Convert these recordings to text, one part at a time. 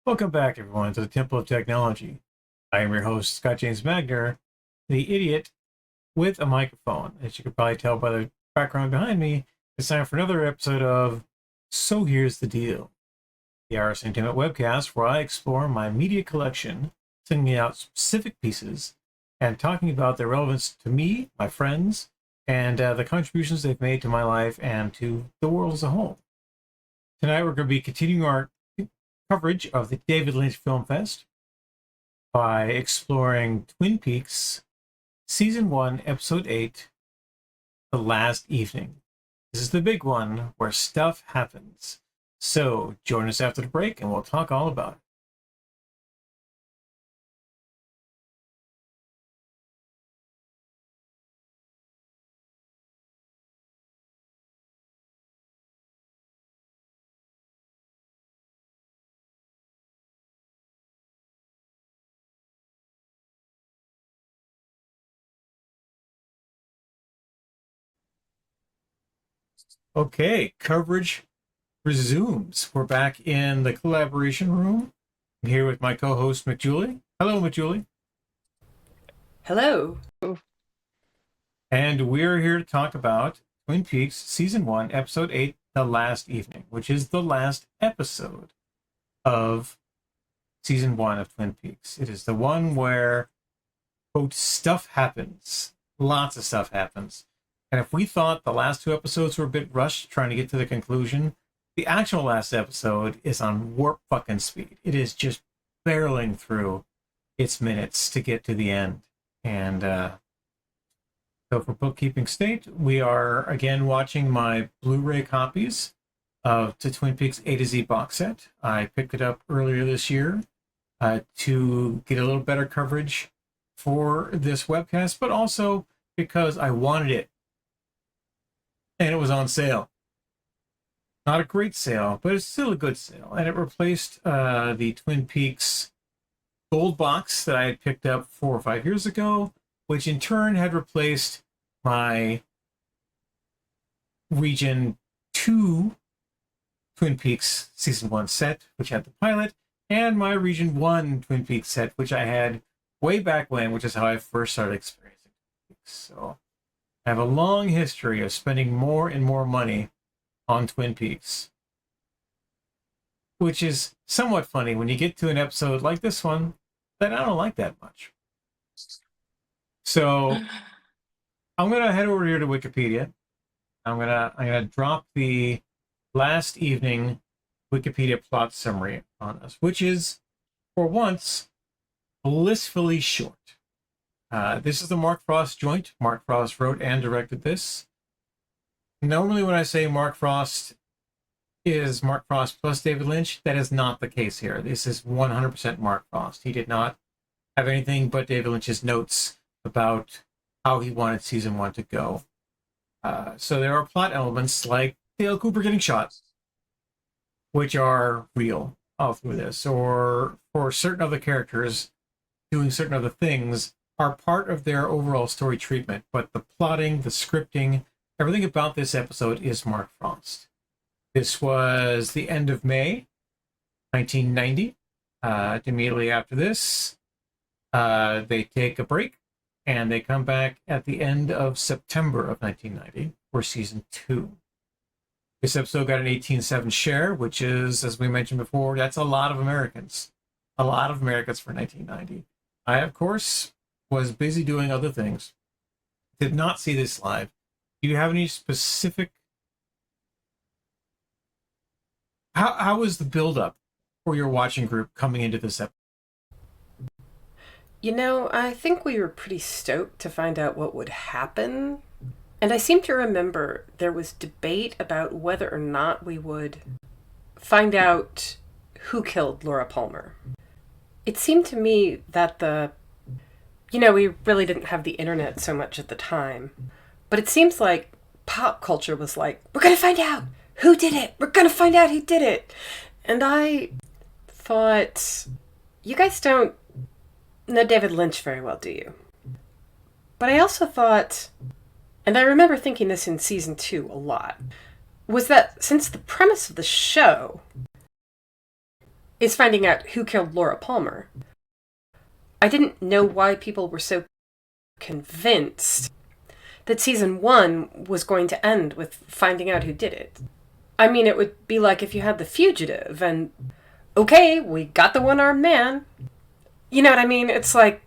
Welcome back, everyone, to the Temple of Technology. I am your host, Scott James Magner, the idiot with a microphone. As you can probably tell by the background behind me, it's time for another episode of So Here's the Deal, the ARUS Entertainment webcast where I explore my media collection, singling out specific pieces, and talking about their relevance to me, my friends, and the contributions they've made to my life and to the world as a whole. Tonight we're going to be continuing our coverage of the David Lynch Film Fest by exploring Twin Peaks Season 1, Episode 8, The Last Evening. This is the big one where stuff happens. So join us after the break and we'll talk all about it. Okay, coverage resumes. We're back in the collaboration room. I'm here with my co-host, McJulie. Hello, McJulie. Hello. And we're here to talk about Twin Peaks Season 1, Episode 8, The Last Evening, which is the last episode of Season 1 of Twin Peaks. It is the one where, quote, stuff happens. Lots of stuff happens. And if we thought the last two episodes were a bit rushed trying to get to the conclusion, the actual last episode is on warp fucking speed. It is just barreling through its minutes to get to the end. And so for bookkeeping state, we are again watching my Blu-ray copies of the Twin Peaks A to Z box set. I picked it up earlier this year to get a little better coverage for this webcast, but also because I wanted it. And it was on sale. Not a great sale, but it's still a good sale. And it replaced the Twin Peaks gold box that I had picked up 4 or 5 years ago, which in turn had replaced my Region 2 Twin Peaks Season 1 set, which had the pilot, and my Region 1 Twin Peaks set, which I had way back when, which is how I first started experiencing Twin Peaks. So I have a long history of spending more and more money on Twin Peaks, which is somewhat funny when you get to an episode like this one that I don't like that much. So I'm gonna head over here to Wikipedia. I'm gonna drop the last evening Wikipedia plot summary on us, which is for once blissfully short. This is the Mark Frost joint. Mark Frost wrote and directed this. Normally when I say Mark Frost is Mark Frost plus David Lynch, that is not the case here. This is 100% Mark Frost. He did not have anything but David Lynch's notes about how he wanted Season 1 to go. So there are plot elements like Dale Cooper getting shot, which are real all through this, or for certain other characters doing certain other things are part of their overall story treatment, but the plotting, the scripting, everything about this episode is Mark Frost. This was the end of May 1990. Immediately after this, they take a break, and they come back at the end of September of 1990 for Season 2. This episode got an 18.7 share, which is, as we mentioned before, that's a lot of Americans. A lot of Americans for 1990. I, of course, was busy doing other things. Did not see this live. Do you have any specific... How was the build-up for your watching group coming into this episode? You know, I think we were pretty stoked to find out what would happen. And I seem to remember there was debate about whether or not we would find out who killed Laura Palmer. It seemed to me that we really didn't have the internet so much at the time. But it seems like pop culture was like, we're going to find out who did it. We're going to find out who did it. And I thought, you guys don't know David Lynch very well, do you? But I also thought, and I remember thinking this in Season 2 a lot, was that since the premise of the show is finding out who killed Laura Palmer. I didn't know why people were so convinced that season 1 was going to end with finding out who did it. I mean, it would be like if you had The Fugitive and, okay, we got the one-armed man. You know what I mean? It's like,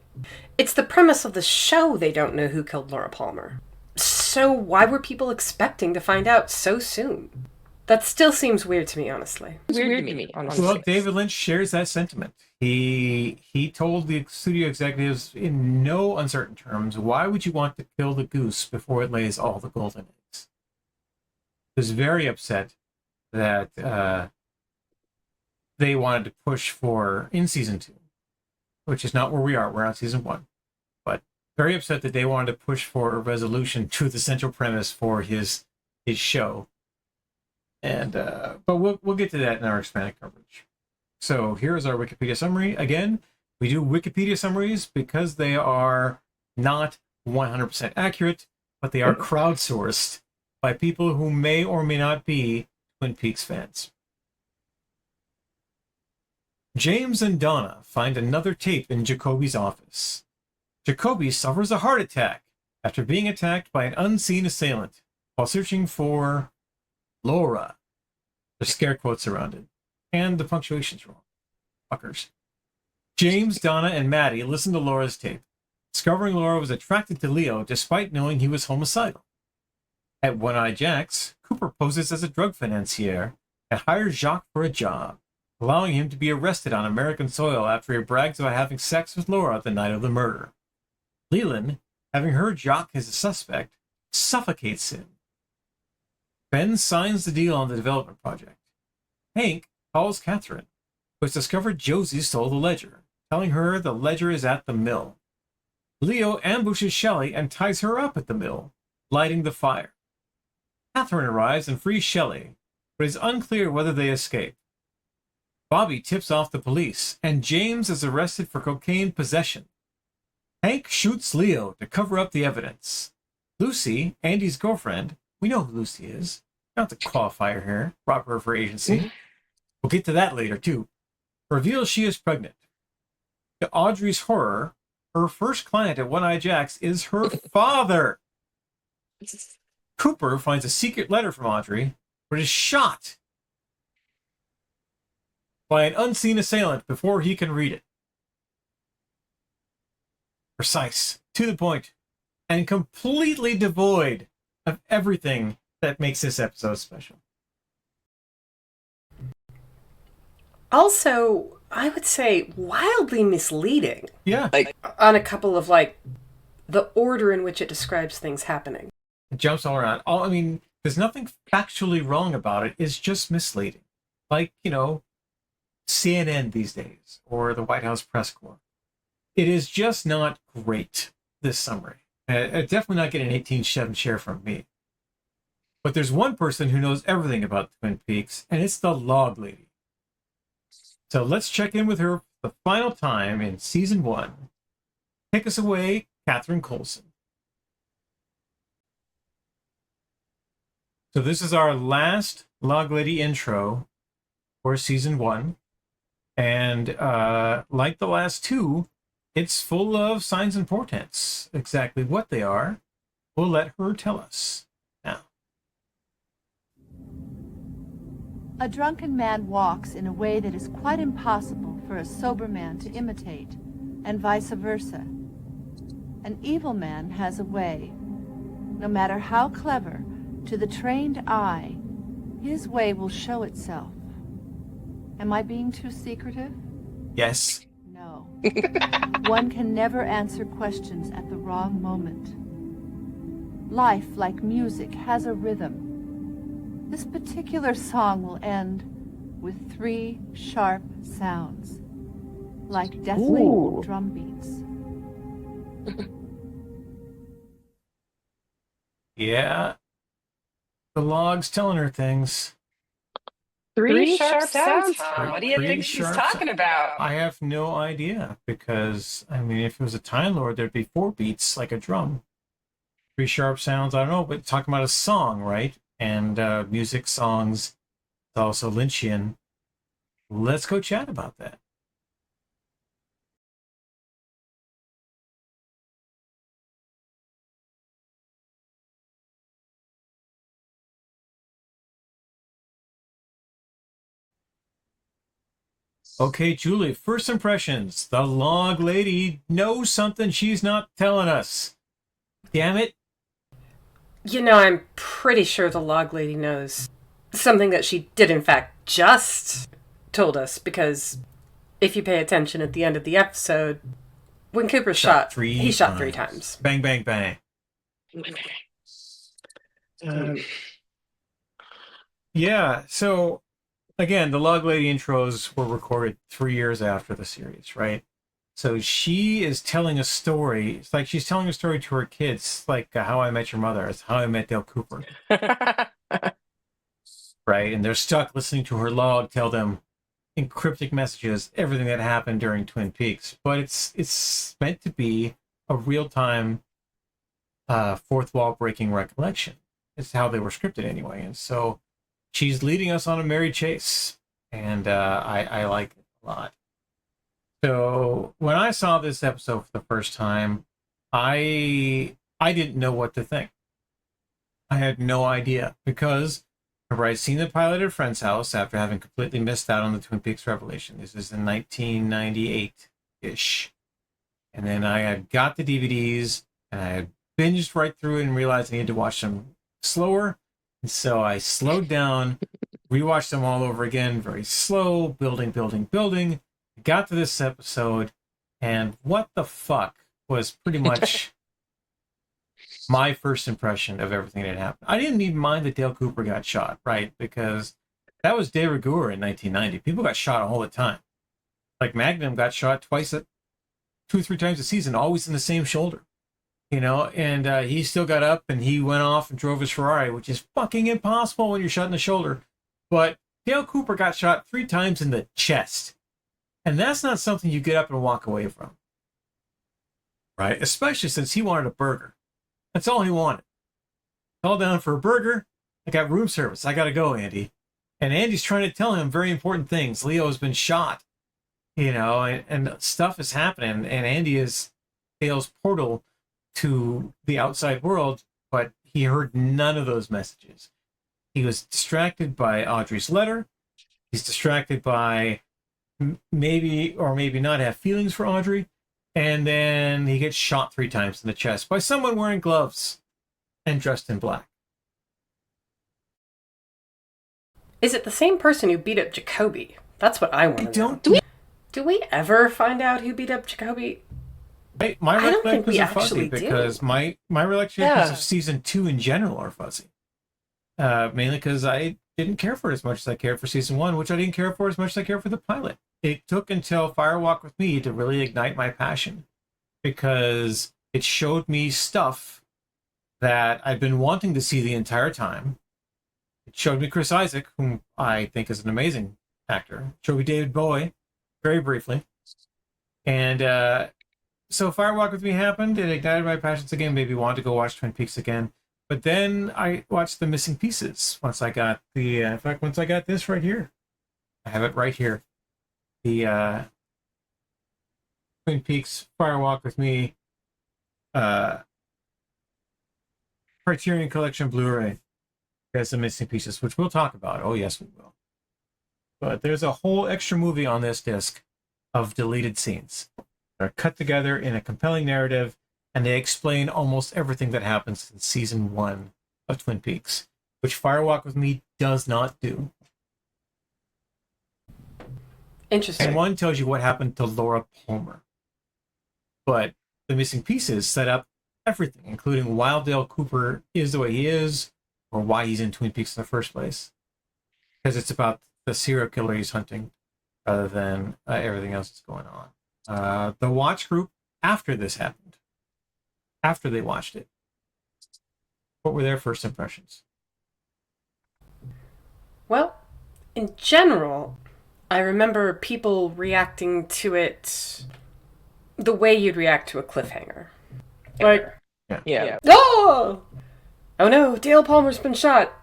it's the premise of the show they don't know who killed Laura Palmer. So why were people expecting to find out so soon? That still seems weird to me, honestly. It's weird to me, honestly. Well, David Lynch shares that sentiment. He told the studio executives in no uncertain terms, why would you want to kill the goose before it lays all the golden eggs? He was very upset that they wanted to push for in season 2, which is not where we are. We're on season 1. But very upset that they wanted to push for a resolution to the central premise for his show. And but we'll get to that in our expanded coverage. So here's our Wikipedia summary. Again, we do Wikipedia summaries because they are not 100% accurate, but they are crowdsourced by people who may or may not be Twin Peaks fans. James and Donna find another tape in Jacoby's office. Jacoby suffers a heart attack after being attacked by an unseen assailant while searching for Laura. There's scare quotes around it. And the punctuation's wrong. Fuckers. James, Donna, and Maddie listen to Laura's tape, discovering Laura was attracted to Leo despite knowing he was homicidal. At One Eye Jack's, Cooper poses as a drug financier and hires Jacques for a job, allowing him to be arrested on American soil after he brags about having sex with Laura the night of the murder. Leland, having heard Jacques as a suspect, suffocates him. Ben signs the deal on the development project. Hank calls Catherine, who has discovered Josie stole the ledger, telling her the ledger is at the mill. Leo ambushes Shelley and ties her up at the mill, lighting the fire. Catherine arrives and frees Shelley, but it's unclear whether they escape. Bobby tips off the police, and James is arrested for cocaine possession. Hank shoots Leo to cover up the evidence. Lucy, Andy's girlfriend, we know who Lucy is, not to qualify her here, rob her for agency. We'll get to that later, too. Reveals she is pregnant. To Audrey's horror, her first client at One Eye Jack's is her father. Cooper finds a secret letter from Audrey, but is shot by an unseen assailant before he can read it. Precise, to the point, and completely devoid of everything that makes this episode special. Also, I would say wildly misleading. Yeah. On a couple of, the order in which it describes things happening. It jumps all around. I mean, there's nothing factually wrong about it. It's just misleading. Like, CNN these days, or the White House press corps. It is just not great, this summary. Definitely not getting an 18-7 share from me. But there's one person who knows everything about Twin Peaks, and it's the Log Lady. So let's check in with her for the final time in season 1. Take us away, Catherine Coulson. So this is our last Log Lady intro for season 1. And like the last 2, it's full of signs and portents. Exactly what they are, we'll let her tell us now. A drunken man walks in a way that is quite impossible for a sober man to imitate, and vice versa. An evil man has a way. No matter how clever, to the trained eye, his way will show itself. Am I being too secretive? Yes. No. One can never answer questions at the wrong moment. Life, like music, has a rhythm. This particular song will end with 3 sharp sounds, like deathly drum beats. Yeah. The log's telling her things. 3 sharp sounds, Tom. What do you think she's talking about? I have no idea, because, I mean, if it was a Time Lord, there'd be 4 beats, like a drum. 3 sharp sounds, I don't know, but talking about a song, right? And music songs, it's also Lynchian. let's go chat about that. Okay, Julie, first impressions. The log lady knows something she's not telling us. Damn it. You know, I'm pretty sure the log lady knows something that she did, in fact, just told us, because if you pay attention at the end of the episode, when Cooper shot he shot 3 times. Bang, bang, bang. Yeah, so again, the log lady intros were recorded 3 years after the series, right? So she is telling a story. It's like she's telling a story to her kids, like How I Met Your Mother. It's How I Met Dale Cooper. Right? And they're stuck listening to her log tell them in cryptic messages everything that happened during Twin Peaks. But it's meant to be a real-time fourth wall breaking recollection. It's how they were scripted anyway. And so she's leading us on a merry chase. And I like it a lot. So when I saw this episode for the first time, I didn't know what to think. I had no idea, because I'd seen the pilot at Friend's house after having completely missed out on the Twin Peaks revelation. This is in 1998-ish. And then I had got the DVDs, and I had binged right through it and realized I needed to watch them slower. And so I slowed down, rewatched them all over again, very slow, building. Got to this episode, and what the fuck was pretty much my first impression of everything that happened. I didn't even mind that Dale Cooper got shot, right? Because that was de rigueur in 1990. People got shot all the time. Like Magnum got shot 2 or 3 times a season, always in the same shoulder. And he still got up and he went off and drove his Ferrari, which is fucking impossible when you're shot in the shoulder. But Dale Cooper got shot 3 times in the chest. And that's not something you get up and walk away from. Right? Especially since he wanted a burger. That's all he wanted. Call down for a burger. I got room service. I got to go, Andy. And Andy's trying to tell him very important things. Leo has been shot. And stuff is happening. And Andy is Dale's portal to the outside world. But he heard none of those messages. He was distracted by Audrey's letter. He's distracted by maybe or maybe not have feelings for Audrey, and then he gets shot 3 times in the chest by someone wearing gloves and dressed in black. Is it the same person who beat up Jacoby? That's what I want to know. Do we ever find out who beat up Jacoby? My recollections are fuzzy do. because my recollections of season 2 in general are fuzzy. Mainly because I didn't care for it as much as I cared for season 1, which I didn't care for as much as I cared for the pilot. It took until Firewalk with Me to really ignite my passion, because it showed me stuff that I've been wanting to see the entire time. It showed me Chris Isaac, whom I think is an amazing actor. It showed me David Bowie, very briefly. And so Firewalk with Me happened. It ignited my passions again, maybe wanted to go watch Twin Peaks again. But then I watched The Missing Pieces once I got once I got this right here. I have it right here. The Twin Peaks Firewalk with Me Criterion Collection Blu-ray has The Missing Pieces, which we'll talk about. Oh, yes, we will. But there's a whole extra movie on this disc of deleted scenes. They're cut together in a compelling narrative, and they explain almost everything that happens in season 1 of Twin Peaks, which Firewalk with Me does not do. Interesting. And 1 tells you what happened to Laura Palmer. But The Missing Pieces set up everything, including why Dale Cooper is the way he is, or why he's in Twin Peaks in the first place. Because it's about the serial killer he's hunting, rather than everything else that's going on. The watch group, after this happened, after they watched it, what were their first impressions? Well, in general, I remember people reacting to it the way you'd react to a cliffhanger. Like, Yeah. oh no, Dale Palmer's been shot.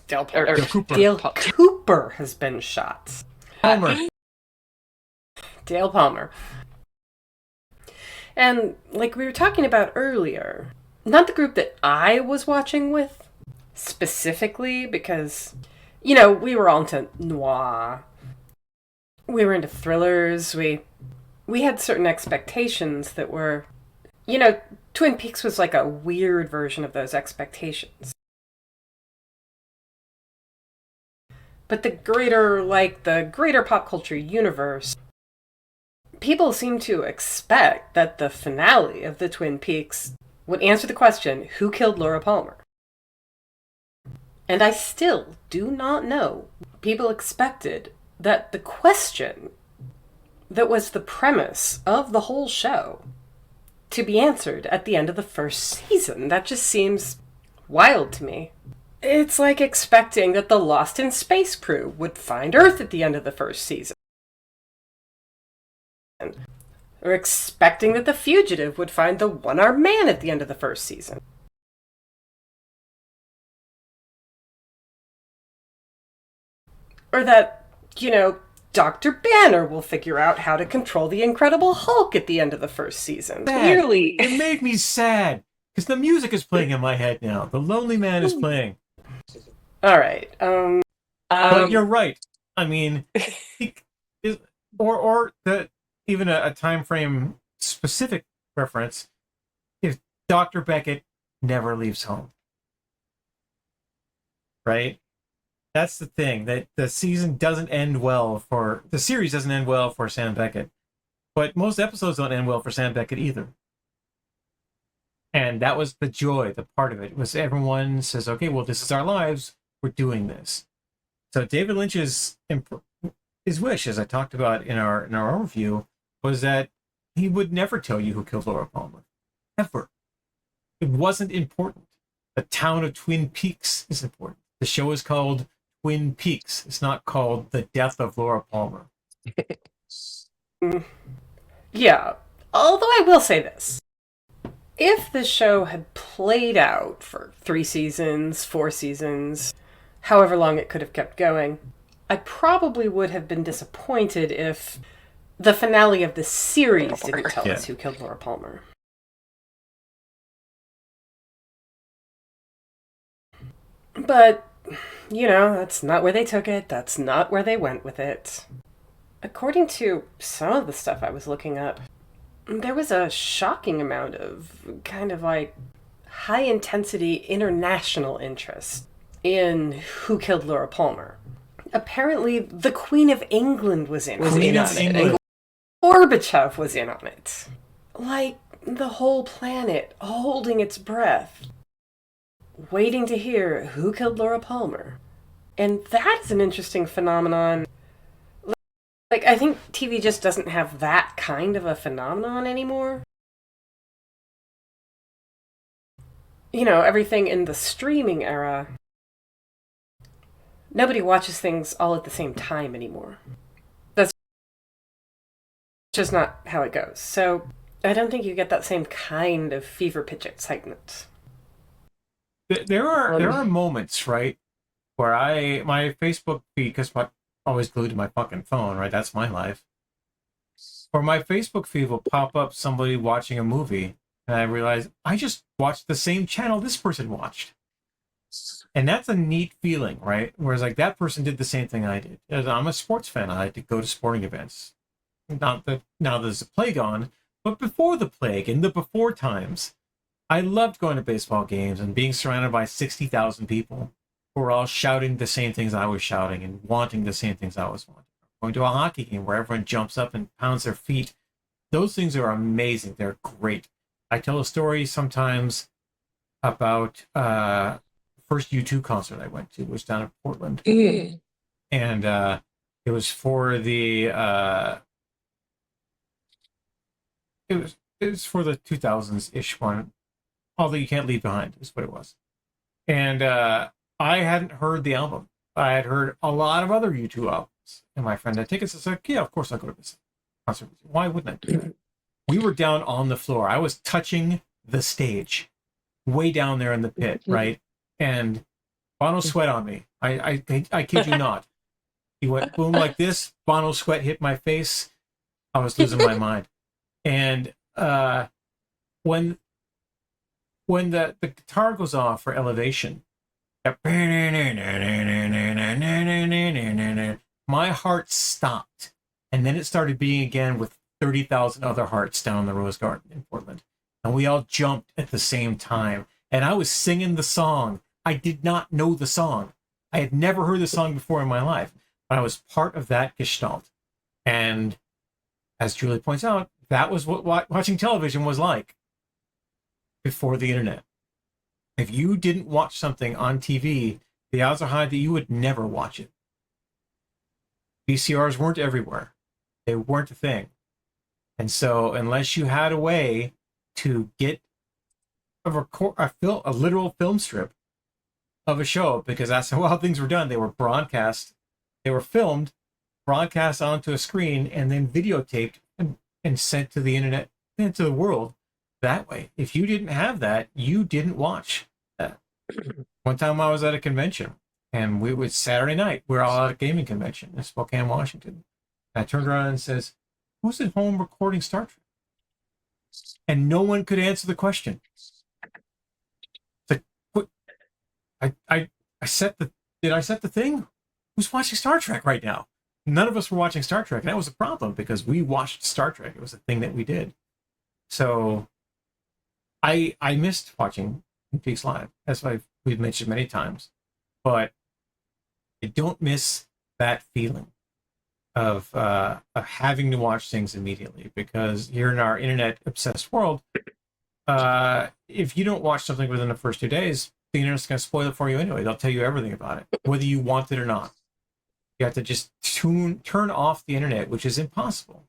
Dale Cooper has been shot. Palmer. Dale Palmer. And like we were talking about earlier, not the group that I was watching with specifically, because, you know, we were all into noir. We were into thrillers. We had certain expectations that were, you know, Twin Peaks was like a weird version of those expectations. But the greater pop culture universe, people seem to expect that the finale of the Twin Peaks would answer the question, who killed Laura Palmer? And I still do not know. People expected that the question that was the premise of the whole show to be answered at the end of the first season. That just seems wild to me. It's like expecting that the Lost in Space crew would find Earth at the end of the first season. Or expecting that the fugitive would find the one-armed man at the end of the first season. Or that, you know, Dr. Banner will figure out how to control the Incredible Hulk at the end of the first season. Clearly. It made me sad, because the music is playing in my head now. The Lonely Man is playing. All right. But you're right. I mean, even a time frame specific reference, if Dr. Beckett never leaves home, right? That's the thing, that the series doesn't end well for Sam Beckett, but most episodes don't end well for Sam Beckett either. And that was the joy, the part of it was everyone says, okay, well, this is our lives. We're doing this. So David Lynch's wish, as I talked about in our overview, was that he would never tell you who killed Laura Palmer. Ever. It wasn't important. The town of Twin Peaks is important. The show is called Twin Peaks. It's not called The Death of Laura Palmer. Yeah. Although I will say this. If the show had played out for 3 seasons, 4 seasons, however long it could have kept going, I probably would have been disappointed if the finale of the series didn't tell us who killed Laura Palmer. But, you know, that's not where they took it. That's not where they went with it. According to some of the stuff I was looking up, there was a shocking amount of kind of like high-intensity international interest in who killed Laura Palmer. Apparently, the Queen of England was in on it. Gorbachev was in on it. Like, the whole planet holding its breath, waiting to hear who killed Laura Palmer. And that is an interesting phenomenon. Like, I think TV just doesn't have that kind of a phenomenon anymore. You know, everything in the streaming era, nobody watches things all at the same time anymore. That's just not how it goes. So, I don't think you get that same kind of fever pitch excitement. There are moments, right, where my Facebook feed, because I'm always glued to my fucking phone, right? That's my life. Or my Facebook feed will pop up somebody watching a movie, and I realize I just watched the same channel this person watched. And that's a neat feeling, right? Whereas like that person did the same thing I did. As I'm a sports fan, I like to go to sporting events. Not that now there's a plague on, but before the plague, in the before times, I loved going to baseball games and being surrounded by 60,000 people who were all shouting the same things I was shouting and wanting the same things I was wanting. Going to a hockey game where everyone jumps up and pounds their feet. Those things are amazing. They're great. I tell a story sometimes about first U2 concert I went to, was down in Portland. Mm. And it was for the it was for the 2000s-ish one. Although You Can't Leave Behind is what it was. And I hadn't heard the album. I had heard a lot of other U2 albums. And my friend had tickets. I said, yeah, of course I'll go to this concert. Why wouldn't I do that? We were down on the floor. I was touching the stage, way down there in the pit, right? And bottle sweat on me. I kid you not. He went boom like this. Bono sweat hit my face. I was losing my mind. And when the guitar goes off for Elevation, my heart stopped, and then it started beating again with 30,000 other hearts down in the Rose Garden in Portland, and we all jumped at the same time. And I was singing the song. I did not know the song. I had never heard the song before in my life, but I was part of that gestalt. And as Julie points out, that was what watching television was like before the internet. If you didn't watch something on TV, the odds are high that you would never watch it. VCRs weren't everywhere. They weren't a thing. And so unless you had a way to get a literal film strip of a show, because that's how things were done. They were broadcast, they were filmed, broadcast onto a screen, and then videotaped and sent to the internet and to the world that way. If you didn't have that, you didn't watch that. One time I was at a convention, and we was Saturday night. We're all at a gaming convention in Spokane, Washington. And I turned around and says, "Who's at home recording Star Trek?" And no one could answer the question. I set the did I set the thing? Who's watching Star Trek right now? None of us were watching Star Trek, and that was a problem because we watched Star Trek. It was a thing that we did. So I missed watching Twin Peaks live, as we've mentioned many times, but I don't miss that feeling of having to watch things immediately, because here in our internet obsessed world, if you don't watch something within the first 2 days, the internet's going to spoil it for you anyway. They'll tell you everything about it, whether you want it or not. You have to just turn off the internet, which is impossible.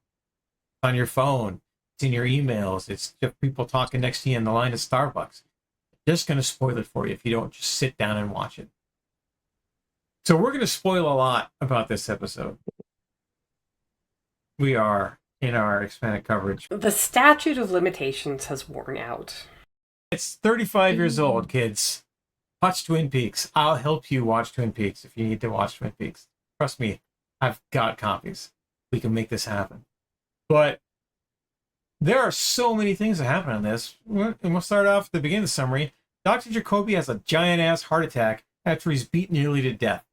On your phone, it's in your emails, it's just people talking next to you in the line at Starbucks. They're just going to spoil it for you if you don't just sit down and watch it. So we're going to spoil a lot about this episode. We are in our expanded coverage. The statute of limitations has worn out. It's 35 years old, kids. Watch Twin Peaks. I'll help you watch Twin Peaks if you need to watch Twin Peaks. Trust me, I've got copies. We can make this happen. But there are so many things that happen on this. And we'll start off at the beginning of the summary. Dr. Jacoby has a giant-ass heart attack after he's beaten nearly to death.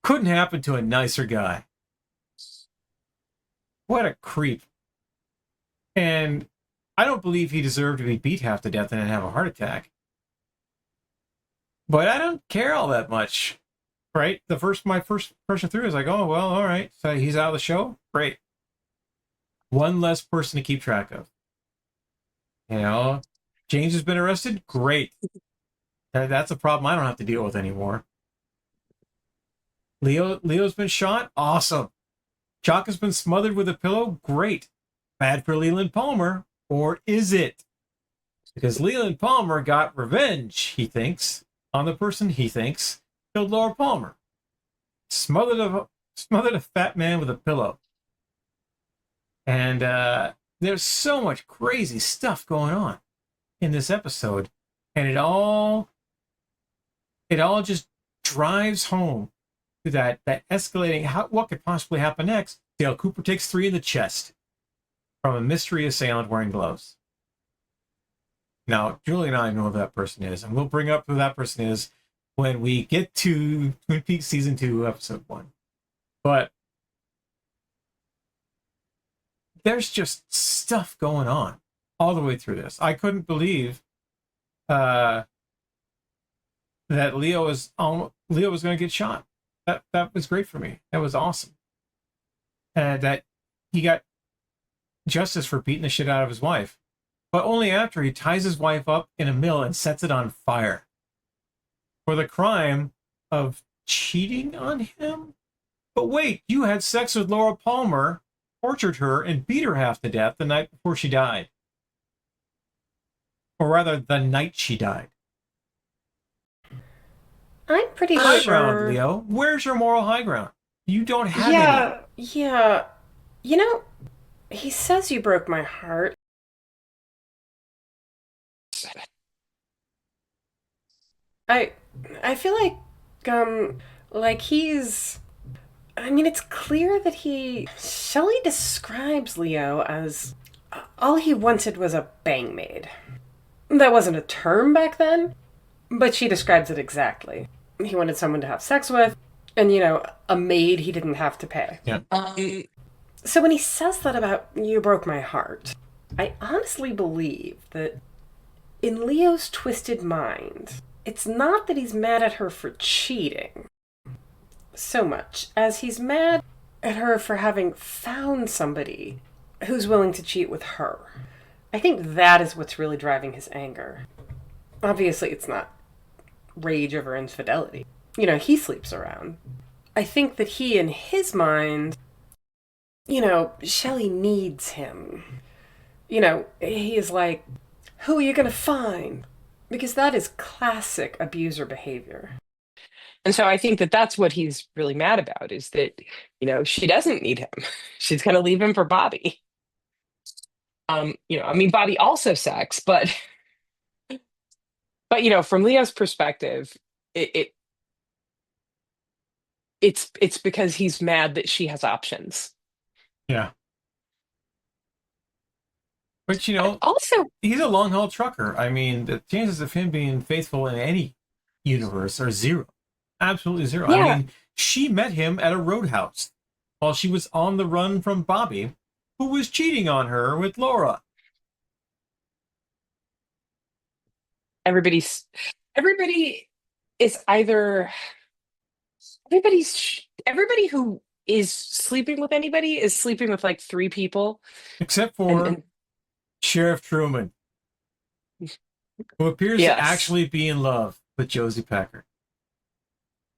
Couldn't happen to a nicer guy. What a creep. And I don't believe he deserved to be beat half to death and then have a heart attack. But I don't care all that much, right? My first person through is like, oh, well, all right. So he's out of the show? Great. One less person to keep track of. You know, James has been arrested? Great. That's a problem I don't have to deal with anymore. Leo's been shot? Awesome. Jock has been smothered with a pillow? Great. Bad for Leland Palmer. Or is it? Because Leland Palmer got revenge, he thinks, on the person he thinks killed Laura Palmer. Smothered a fat man with a pillow. And there's so much crazy stuff going on in this episode. And it all just drives home to that escalating, what could possibly happen next. Dale Cooper takes 3 in the chest from a mystery assailant wearing gloves. Now, Julie and I know who that person is, and we'll bring up who that person is when we get to Twin Peaks Season 2, Episode 1. But there's just stuff going on all the way through this. I couldn't believe that Leo was going to get shot. That was great for me. That was awesome. That he got justice for beating the shit out of his wife, but only after he ties his wife up in a mill and sets it on fire for the crime of cheating on him. But wait, you had sex with Laura Palmer, tortured her, and beat her half to death the night before she died. Or rather, the night she died. I'm pretty High sure. ground, Leo. Where's your moral high ground? You don't have any. Yeah. You know, he says you broke my heart. I feel like Like he's... I mean, it's clear that Shelley describes Leo as all he wanted was a bang maid. That wasn't a term back then, but she describes it exactly. He wanted someone to have sex with, and, a maid he didn't have to pay. Yeah. So when he says that about "you broke my heart," I honestly believe that in Leo's twisted mind, it's not that he's mad at her for cheating so much as he's mad at her for having found somebody who's willing to cheat with her. I think that is what's really driving his anger. Obviously, it's not rage over infidelity. He sleeps around. I think that he, in his mind, Shelley needs him. He is like, who are you going to find? Because that is classic abuser behavior. And so I think that that's what he's really mad about, is that, she doesn't need him. She's going to leave him for Bobby. Bobby also sucks, but from Leo's perspective, it's because he's mad that she has options. Yeah. But also, he's a long haul trucker. I mean, the chances of him being faithful in any universe are zero. Absolutely zero. Yeah. I mean, she met him at a roadhouse while she was on the run from Bobby, who was cheating on her with Laura. everybody is either everybody who is sleeping with anybody is sleeping with like 3 people, except for and Sheriff Truman, who appears Yes. to actually be in love with Josie Packard,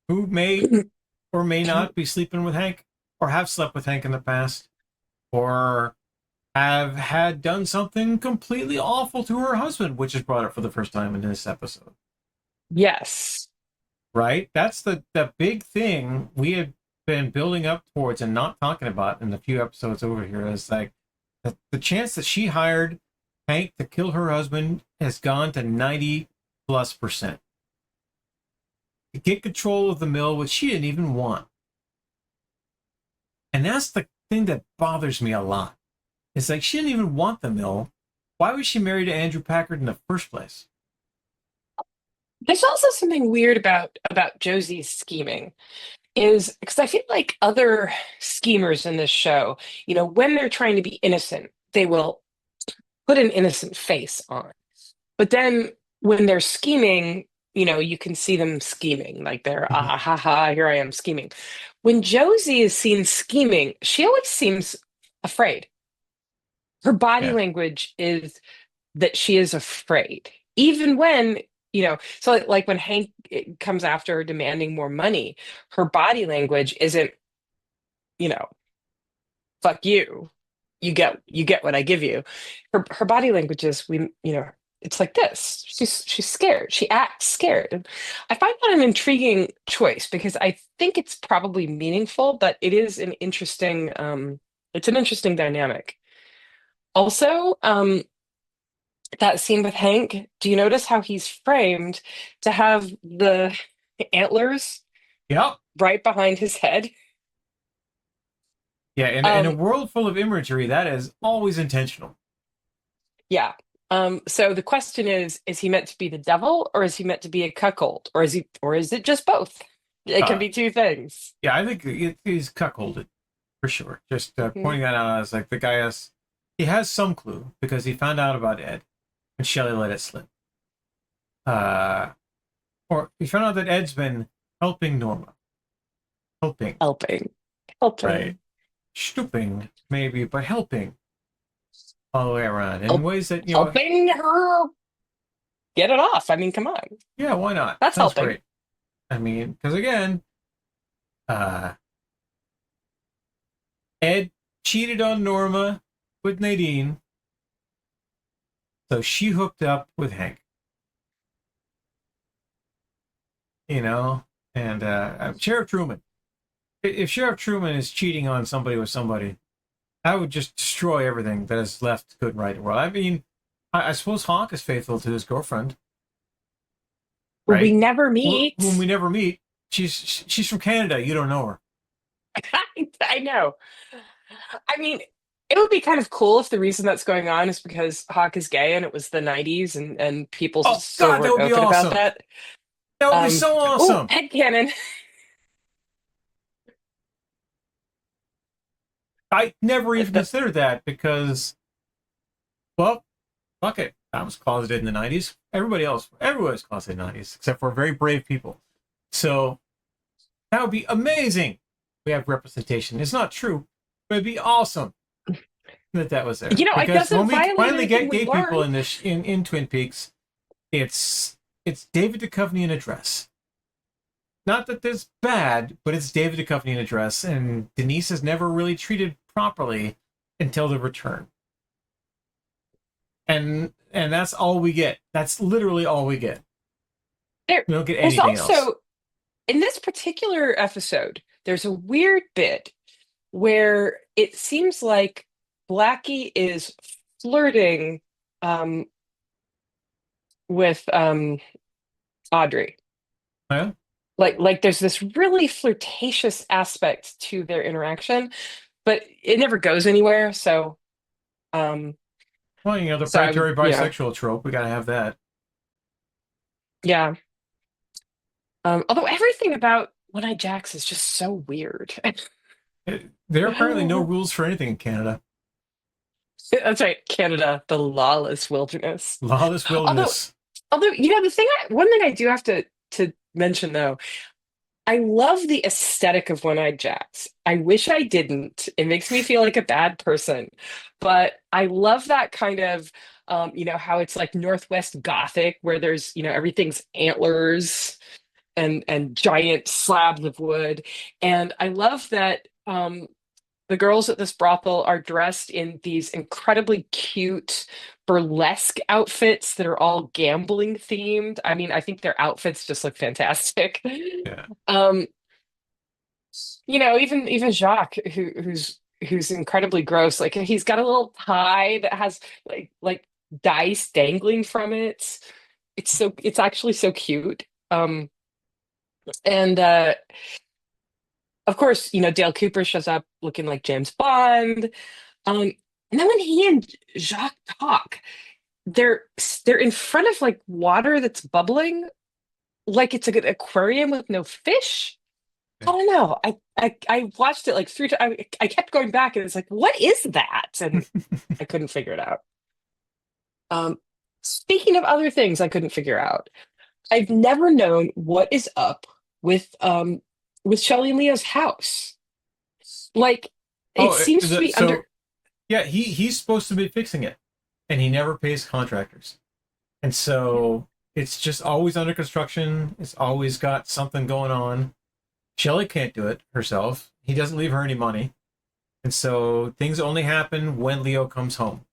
who may or may not be sleeping with Hank, or have slept with Hank in the past, or have had done something completely awful to her husband, which is brought up for the first time in this episode. yes, Right? That's the big thing we have been building up towards and not talking about in the few episodes over here, is like the chance that she hired Hank to kill her husband has gone to 90+%. To get control of the mill, which she didn't even want. And that's the thing that bothers me a lot. It's like, she didn't even want the mill. Why was she married to Andrew Packard in the first place? there's also something weird about Josie's scheming, is because I feel like other schemers in this show, when they're trying to be innocent, they will put an innocent face on. But then when they're scheming, you can see them scheming, like they're, ah, ha, ha, here I am scheming. When Josie is seen scheming, she always seems afraid. Her body Yeah. language is that she is afraid, even when, so like when Hank comes after her demanding more money, her body language isn't, fuck you. You get what I give you. Her body language is, it's like this. She's scared. She acts scared. And I find that an intriguing choice, because I think it's probably meaningful, but it is an interesting it's an interesting dynamic. Also, that scene with Hank, do you notice how he's framed to have the antlers Yep. right behind his head? Yeah, in a world full of imagery, that is always intentional. Yeah. So the question is he meant to be the devil, or is he meant to be a cuckold, or is it just both? It can be 2 things. Yeah, I think he's cuckolded, for sure. Just pointing that out, as like, the guy he has some clue, because he found out about Ed, and Shelley let it slip. Or he found out that Ed's been helping Norma. Helping. Right. Stooping, maybe, but helping all the way around in ways that, helping her get it off. I mean, come on. Yeah, why not? That's Sounds helping. great. I mean, because again, Ed cheated on Norma with Nadine, so she hooked up with Hank. And Sheriff Truman. If Sheriff Truman is cheating on somebody with somebody, I would just destroy everything that is left good and right in the world. I mean, I suppose Hawk is faithful to his girlfriend. Right? We never meet. Whom we never meet. She's from Canada. You don't know her. I know. I mean, it would be kind of cool if the reason that's going on is because Hawk is gay and it was the 90s and people Oh still God, that weren't would be open about awesome. that. That would be so Oh, awesome. headcanon. I never even The- considered that because, well, fuck it. I was closeted in the 90s. Everybody was closeted in the 90s, except for very brave people. So that would be amazing. We have representation. It's not true, but it'd be awesome that was there. You know, it Because doesn't when we violate finally anything get we gay people learned. in this in Twin Peaks, it's David Duchovny in a dress. Not that that's bad, but it's David Duchovny in a dress, and Denise is never really treated properly until the return. And that's all we get. That's literally all we get. There, We don't get there's anything also, else. in this particular episode, there's a weird bit where it seems like Blackie is flirting um, with Audrey. Yeah? Like there's this really flirtatious aspect to their interaction, but it never goes anywhere. So, um, Well, the so I would, predatory bisexual trope, we gotta have that. yeah. Although everything about One-Eyed Jacks is just so weird. There are apparently no rules for anything in Canada. That's right, Canada, the lawless wilderness. Lawless Although, wilderness. although one thing I do have to mention though, I love the aesthetic of One-Eyed Jacks. I wish I didn't. It makes me feel like a bad person, but I love that kind of, how it's like Northwest Gothic, where there's, everything's antlers and giant slabs of wood, and I love that. The girls at this brothel are dressed in these incredibly cute burlesque outfits that are all gambling themed. I mean, I think their outfits just look fantastic. Yeah. Um, even Jacques, who's incredibly gross. Like he's got a little tie that has like dice dangling from it. It's actually so cute. And of course, Dale Cooper shows up looking like James Bond. And then when he and Jacques talk, they're in front of like water that's bubbling, like it's a good aquarium with no fish. I don't know. I watched it like 3 times. I kept going back and it's like, what is that? And I couldn't figure it out. Speaking of other things I couldn't figure out, I've never known what is up with Shelley and Leo's house. Like it seems to be under. Yeah, he's supposed to be fixing it, and he never pays contractors, and so it's just always under construction. It's always got something going on. Shelley can't do it herself. He doesn't leave her any money, and so things only happen when Leo comes home.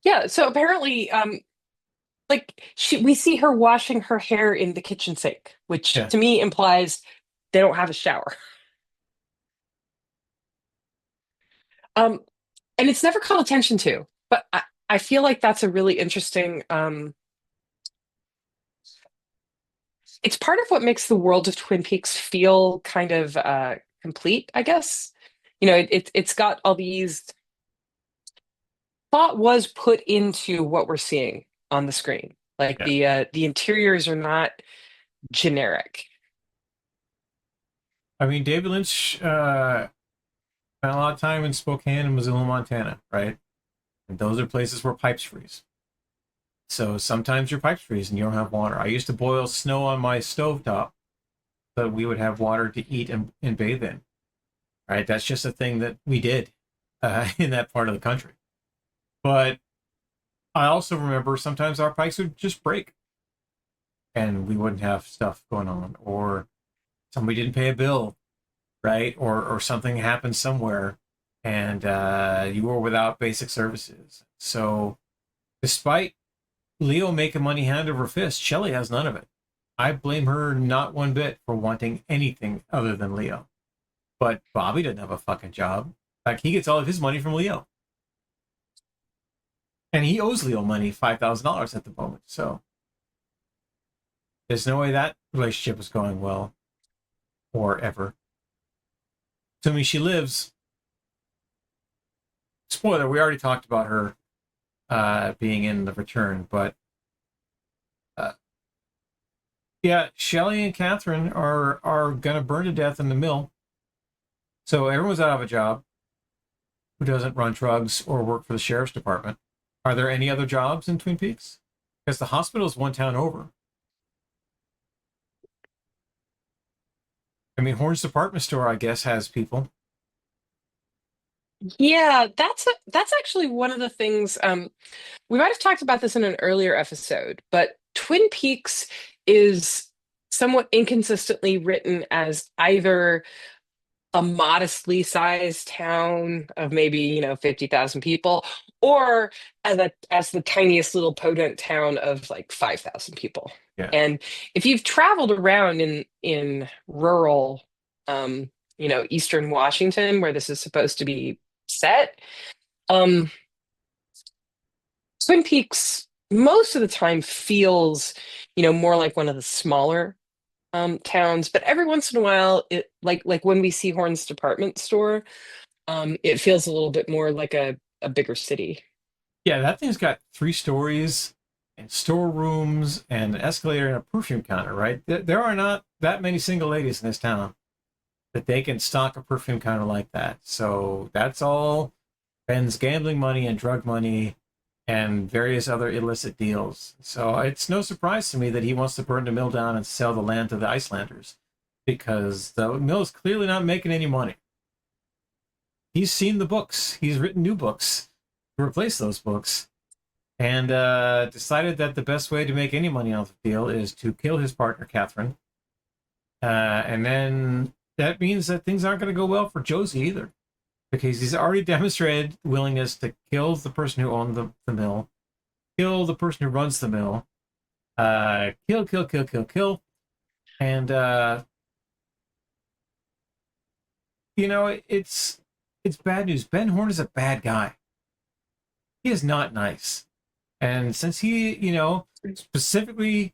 Yeah, so apparently, we see her washing her hair in the kitchen sink, which Yeah. to me implies they don't have a shower. And it's never called attention to, but I feel like that's a really interesting. It's part of what makes the world of Twin Peaks feel kind of complete, I guess. It's got all these thought was put into what we're seeing on the screen. Like the interiors are not generic. I mean, David Lynch spent a lot of time in Spokane and Missoula, Montana, right? And those are places where pipes freeze. So sometimes your pipes freeze and you don't have water. I used to boil snow on my stovetop so that we would have water to eat and bathe in. Right? That's just a thing that we did in that part of the country. But I also remember sometimes our pipes would just break and we wouldn't have stuff going on, or somebody didn't pay a bill, right? Or something happened somewhere and you were without basic services. So despite Leo making money hand over fist, Shelley has none of it. I blame her not one bit for wanting anything other than Leo. But Bobby doesn't have a fucking job. In fact, he gets all of his money from Leo. And he owes Leo money, $5,000 at the moment. So There's no way that relationship is going well, or ever. Assuming she lives. Spoiler, we already talked about her being in the return, but yeah, Shelley and Catherine are gonna burn to death in the mill. So everyone's out of a job who doesn't run drugs or work for the sheriff's department. Are there any other jobs in Twin Peaks? Because the hospital is one town over. I mean, Horn's department store, I guess, has people. Yeah, that's actually one of the things. We might have talked about this in an earlier episode, but Twin Peaks is somewhat inconsistently written as either a modestly sized town of maybe 50,000 people, or as the tiniest little podunk town of like 5,000 people. Yeah. And if you've traveled around in rural Eastern Washington, where this is supposed to be set, um Twin Peaks most of the time feels more like one of the smaller towns, but every once in a while, it like when we see Horn's department store, it feels a little bit more like a bigger city. Yeah, that thing's got 3 stories and storerooms and an escalator and a perfume counter, right? There are not that many single ladies in this town that they can stock a perfume counter like that. So that's all Ben's gambling money and drug money and various other illicit deals. So it's no surprise to me that he wants to burn the mill down and sell the land to the Icelanders, because the mill is clearly not making any money. He's seen the books. He's written new books to replace those books, and decided that the best way to make any money off the deal is to kill his partner, Catherine. And then that means that things aren't going to go well for Josie either, because he's already demonstrated willingness to kill the person who owned the mill, kill the person who runs the mill, kill. And, it's bad news. Ben Horn is a bad guy. He is not nice. And since he, specifically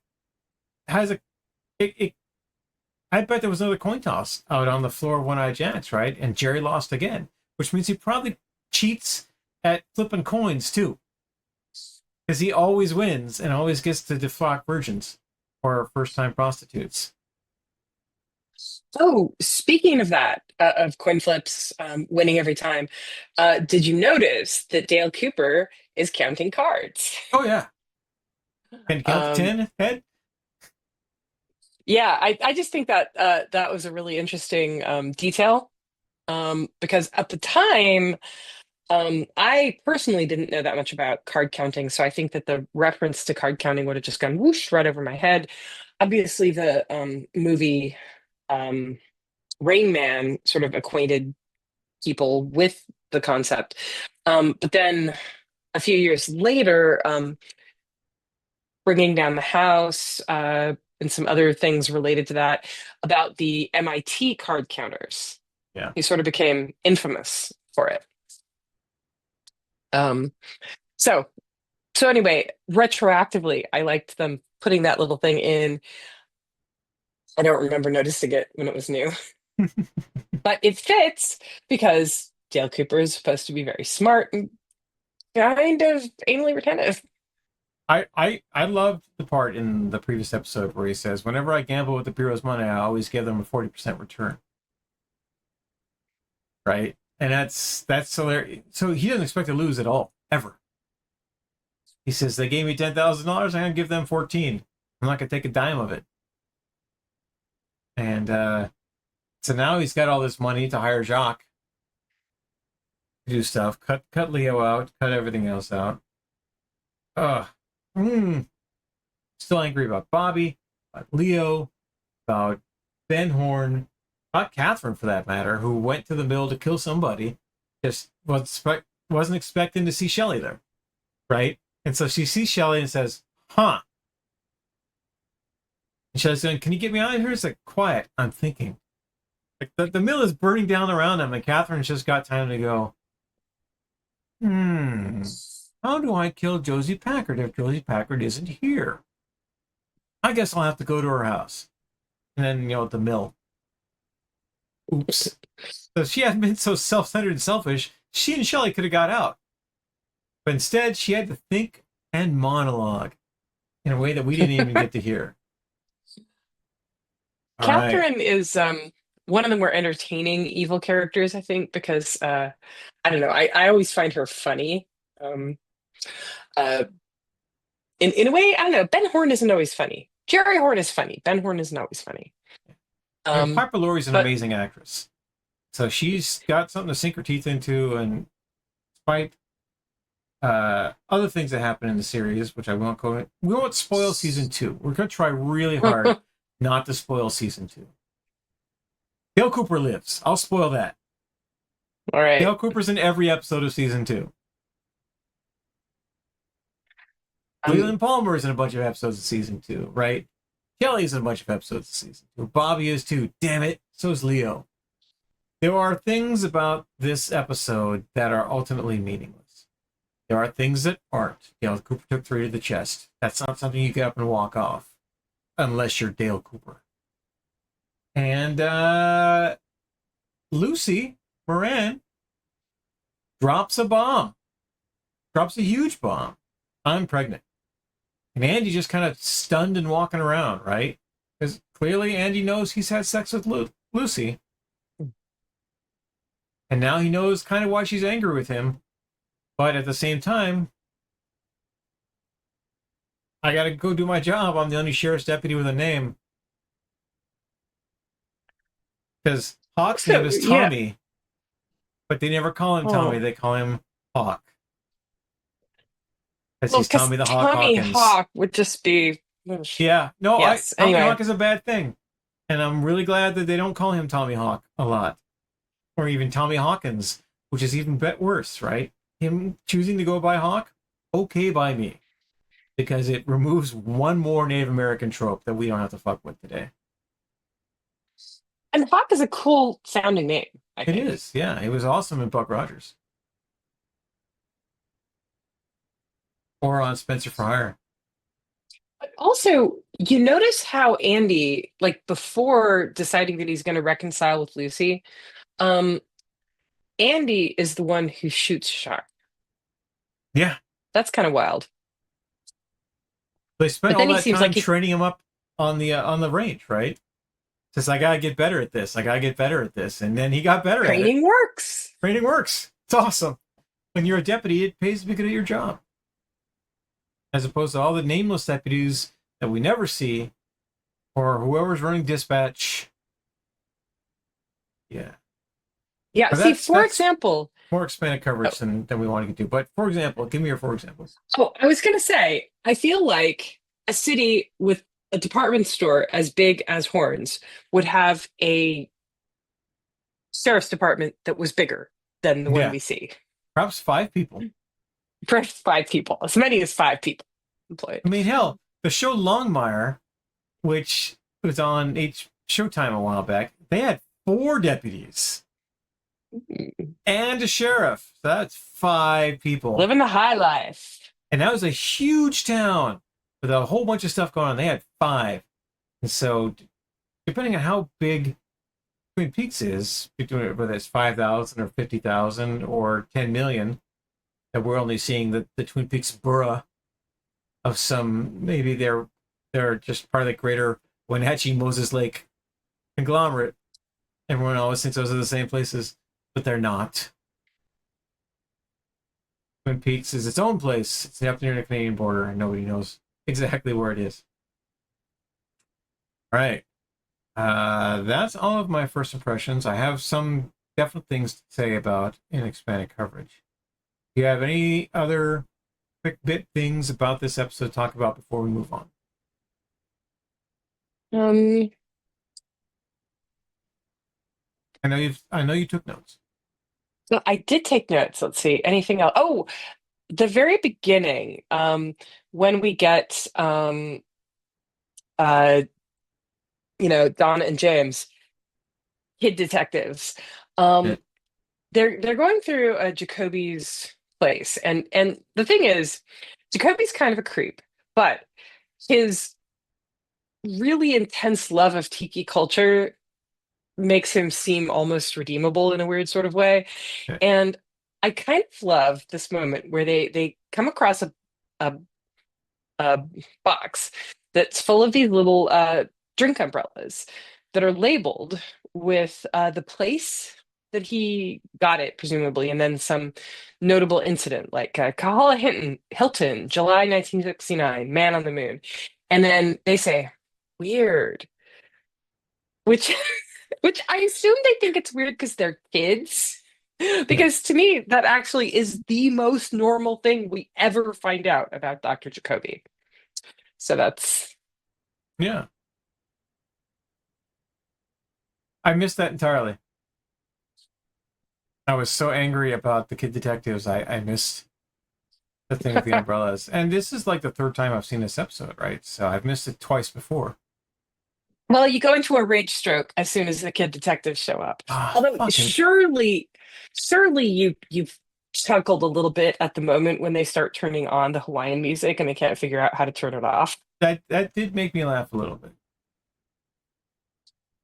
has I bet there was another coin toss out on the floor of One Eye Jack's, right? And Jerry lost again, which means he probably cheats at flipping coins too, because he always wins and always gets to deflock virgins or first-time prostitutes. Oh, speaking of that, of coin flips, winning every time, did you notice that Dale Cooper is counting cards? Oh yeah, can you count to 10, Ed? Yeah, I just think that that was a really interesting detail, because at the time, I personally didn't know that much about card counting, so I think that the reference to card counting would have just gone whoosh right over my head. Obviously, the movie Rain Man sort of acquainted people with the concept, but then a few years later, Bringing Down the House, and some other things related to that about the MIT card counters. Yeah. He sort of became infamous for it. So anyway, retroactively, I liked them putting that little thing in. I don't remember noticing it when it was new, but it fits because Dale Cooper is supposed to be very smart and kind of anally retentive. I loved the part in the previous episode where he says, whenever I gamble with the Bureau's money, I always give them a 40% return. Right? And that's hilarious. So he doesn't expect to lose at all, ever. He says, they gave me $10,000, I'm going to give them 14. I'm not going to take a dime of it. And so now he's got all this money to hire Jacques to do stuff, cut Leo out, cut everything else out. Still angry about Bobby, about Leo, about Ben Horn, about Catherine for that matter, who went to the mill to kill somebody, just wasn't expecting to see Shelley there, right? And so she sees Shelley and says, huh. And Shelley's saying, can you get me out of here? It's like, quiet, I'm thinking. Like the mill is burning down around him, and Catherine's just got time to go, how do I kill Josie Packard if Josie Packard isn't here? I guess I'll have to go to her house. And then, at the mill. Oops. So she hadn't been so self-centered and selfish, she and Shelley could have got out. But instead, she had to think and monologue in a way that we didn't even get to hear. All right. Catherine is one of the more entertaining evil characters, I think, because I don't know, I always find her funny. Uh, in a way, I don't know, Ben Horn isn't always funny. Jerry Horn is funny. Ben Horn isn't always funny. I mean, Piper Laurie's an but- amazing actress. So she's got something to sink her teeth into, and despite other things that happen in the series, which I won't go, we won't spoil season 2. We're going to try really hard not to spoil season 2. Dale Cooper lives. I'll spoil that. All right. Dale Cooper's in every episode of season 2. Leland Palmer's in a bunch of episodes of season 2, right? Kelly's in a bunch of episodes of season 2. Bobby is too. Damn it. So is Leo. There are things about this episode that are ultimately meaningless. There are things that aren't. Dale Cooper took 3 to the chest. That's not something you get up and walk off. Unless you're Dale Cooper. And Lucy Moran drops a bomb. Drops a huge bomb. I'm pregnant. And Andy just kind of stunned and walking around, right? Because clearly Andy knows he's had sex with Lucy. And now he knows kind of why she's angry with him. But at the same time, I got to go do my job. I'm the only sheriff's deputy with a name. Because Hawk's name is Tommy. Yeah. But they never call him Tommy. They call him Hawk. Because he's Tommy the Hawk Tommy Hawkins. Hawk would just be... Yeah. No, yes, Tommy anyway. Hawk is a bad thing. And I'm really glad that they don't call him Tommy Hawk a lot. Or even Tommy Hawkins, which is even worse, right? Him choosing to go by Hawk, okay by me. Because it removes one more Native American trope that we don't have to fuck with today. And Hawk is a cool sounding name, I think. It is, yeah. It was awesome in Buck Rogers. Or on Spencer for Hire. But also, you notice how Andy, like before deciding that he's going to reconcile with Lucy, Andy is the one who shoots Shark. Yeah. That's kind of wild. They spent all that time like training him up on the range, right? Says, I gotta get better at this. I gotta get better at this. And then he got better at it. Training works. Training works. It's awesome. When you're a deputy, it pays to be good at your job. As opposed to all the nameless deputies that we never see, or whoever's running dispatch. Yeah. Yeah, But see, for example... More expanded coverage than we want to do. But for example, give me your 4 examples. Oh, I was going to say, I feel like a city with a department store as big as Horns would have a sheriff's department that was bigger than the one we see. Perhaps 5 people. Perhaps 5 people. As many as 5 people employed. I mean, hell, the show Longmire, which was on Showtime a while back, they had 4 deputies. And a sheriff. So that's 5 people. Living the high life. And that was a huge town with a whole bunch of stuff going on. They had 5. And so, depending on how big Twin Peaks is, whether it's 5,000 or 50,000 or 10 million, that we're only seeing the Twin Peaks borough of some, maybe they're just part of the greater Wenatchee Moses Lake conglomerate. Everyone always thinks those are the same places. But they're not. Twin Peaks is its own place. It's up near the Canadian border, and nobody knows exactly where it is. All right. That's all of my first impressions. I have some definite things to say about in expanded coverage. Do you have any other quick bit things about this episode to talk about before we move on? I know you took notes. So I did take notes. Let's see. Anything else? Oh, the very beginning, when we get Donna and James, kid detectives. They're going through Jacoby's place, and the thing is, Jacoby's kind of a creep, but his really intense love of tiki culture makes him seem almost redeemable in a weird sort of way. Okay. And I kind of love this moment where they come across a, a box that's full of these little drink umbrellas that are labeled with the place that he got it, presumably, and then some notable incident like Kahala Hilton, July 1969, Man on the Moon. And then they say, weird, which which I assume they think it's weird because they're kids. Yeah. Because to me, that actually is the most normal thing we ever find out about Dr. Jacoby. So that's Yeah. I missed that entirely. I was so angry about the kid detectives. I missed the thing with the umbrellas. And this is like the third time I've seen this episode, right? So I've missed it twice before. well, you go into a rage stroke as soon as the kid detectives show up. Ah, Although fucking surely you've chuckled a little bit at the moment when they start turning on the Hawaiian music and they can't figure out how to turn it off. that did make me laugh a little bit.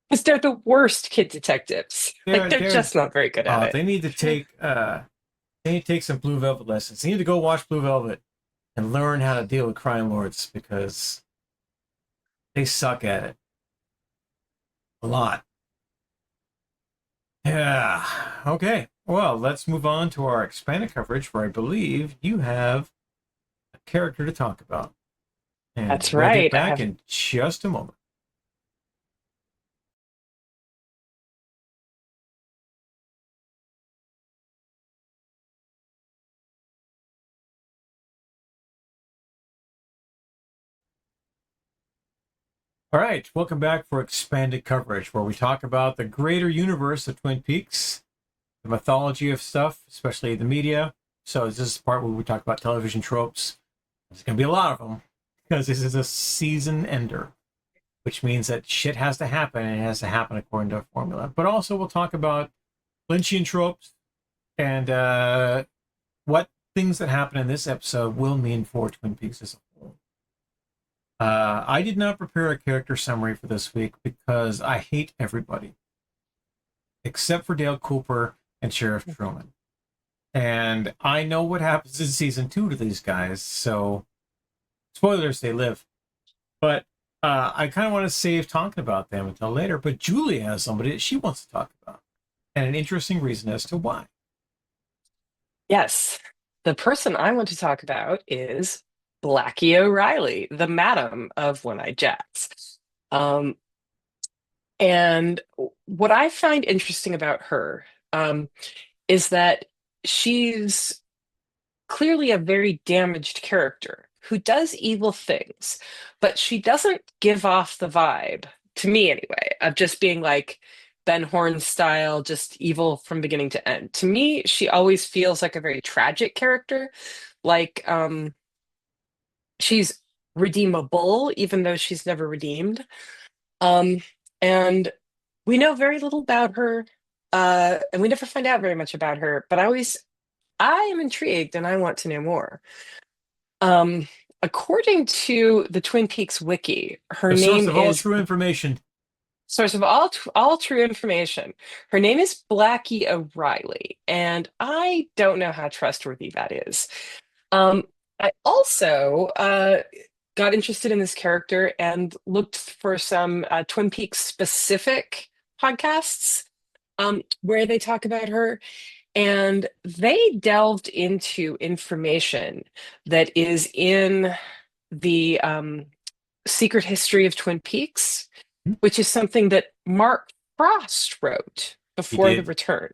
Because they're the worst kid detectives. Like they're just not very good at it. They need to take some Blue Velvet lessons. They need to go watch Blue Velvet and learn how to deal with crime lords because they suck at it a lot. Yeah. Okay. Well, let's move on to our expanded coverage, where I believe you have a character to talk about. And That's we'll right. get back in just a moment. All right, welcome back for expanded coverage, where we talk about the greater universe of Twin Peaks, the mythology of stuff, especially the media. So this is the part where we talk about television tropes. There's going to be a lot of them because this is a season ender, which means that shit has to happen, and it has to happen according to a formula. But also we'll talk about Lynchian tropes and what things that happen in this episode will mean for Twin Peaks as a whole. I did not prepare a character summary for this week because I hate everybody except for Dale Cooper and Sheriff Truman. And I know what happens in season 2 to these guys, so spoilers, they live. But I kind of want to save talking about them until later. But Julie has somebody that she wants to talk about, and an interesting reason as to why. Yes. The person I want to talk about is Blackie O'Reilly, the madam of One-Eyed Jacks. And what I find interesting about her is that she's clearly a very damaged character who does evil things, but she doesn't give off the vibe, to me anyway, of just being like Ben Horn style, just evil from beginning to end. To me, she always feels like a very tragic character, like she's redeemable, even though she's never redeemed. Um, and we know very little about her, and we never find out very much about her, but I am intrigued and I want to know more. According to the Twin Peaks wiki, her The source name of all is true information. source of all true information. Her name is Blackie O'Reilly, and I don't know how trustworthy that is. I also got interested in this character and looked for some Twin Peaks specific podcasts where they talk about her. And they delved into information that is in the Secret History of Twin Peaks, which is something that Mark Frost wrote before the return.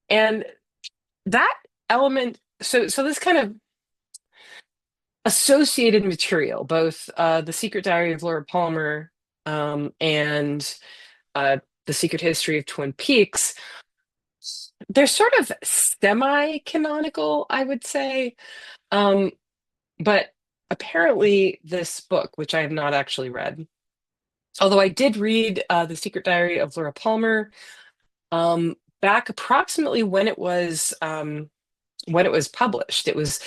And that element, so this kind of associated material, both the Secret Diary of Laura Palmer and the Secret History of Twin Peaks, they're sort of semi-canonical, I would say. But apparently this book, which I have not actually read, although I did read The Secret Diary of Laura Palmer back approximately when it was published. It was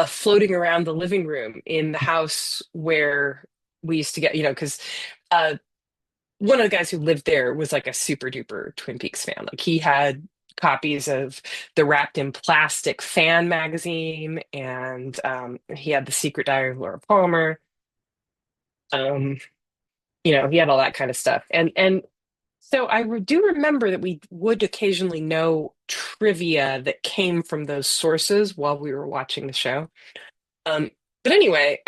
floating around the living room in the house where we used to get, because one of the guys who lived there was like a super duper Twin Peaks fan. Like he had copies of the Wrapped in Plastic fan magazine, and he had the Secret Diary of Laura Palmer. Um, he had all that kind of stuff. And so do remember that we would occasionally know trivia that came from those sources while we were watching the show. Um, but anyway,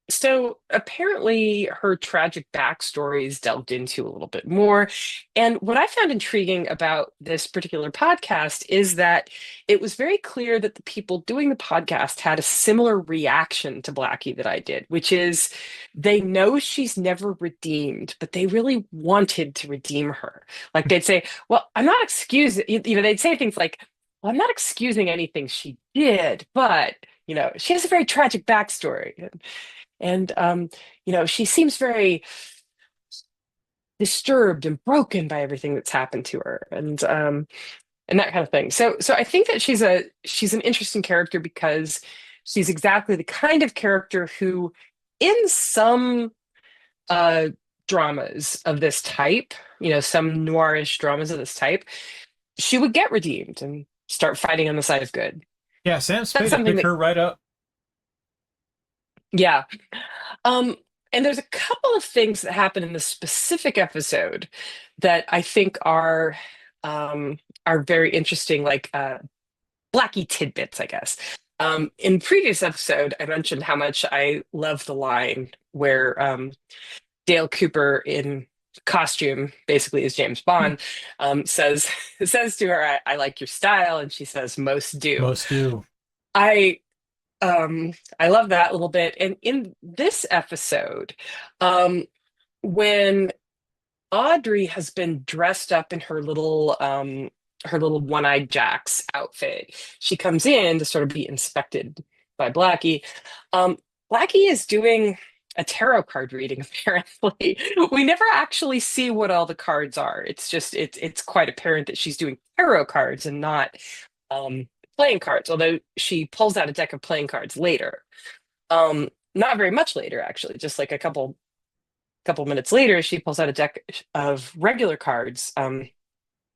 so apparently her tragic backstory is delved into a little bit more. And what I found intriguing about this particular podcast is that it was very clear that the people doing the podcast had a similar reaction to Blackie that I did, which is they know she's never redeemed, but they really wanted to redeem her. Like they'd say, well, I'm not excusing, they'd say things like, well, I'm not excusing anything she did, but she has a very tragic backstory, and she seems very disturbed and broken by everything that's happened to her, and that kind of thing. So I think that she's an interesting character because she's exactly the kind of character who, in some dramas of this type, some noirish dramas of this type, she would get redeemed and start fighting on the side of good. Yeah, Sam Spade That's something picked her right up. Yeah. And there's a couple of things that happen in this specific episode that I think are very interesting, like Blackie tidbits, I guess. In previous episode, I mentioned how much I love the line where Dale Cooper in costume, basically as James Bond, says to her, I like your style, and she says, most do. Most do. I love that little bit. And in this episode, when Audrey has been dressed up in her little one-eyed Jack's outfit, she comes in to sort of be inspected by Blackie. Blackie is doing a tarot card reading, apparently. We never actually see what all the cards are. It's just it's quite apparent that she's doing tarot cards and not playing cards, although she pulls out a deck of playing cards later. Not very much later, actually, just like a couple minutes later, she pulls out a deck of regular cards,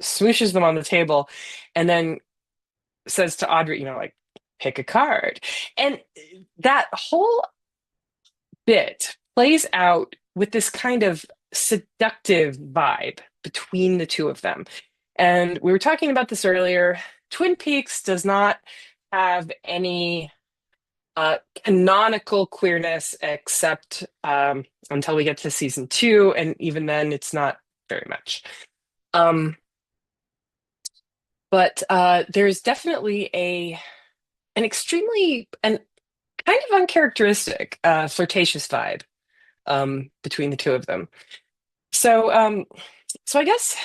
smooshes them on the table, and then says to Audrey, like, pick a card. And that whole bit plays out with this kind of seductive vibe between the two of them. And we were talking about this earlier. Twin Peaks does not have any canonical queerness except until we get to season 2, and even then it's not very much. But there's definitely an extremely and kind of uncharacteristic flirtatious vibe between the two of them. So I guess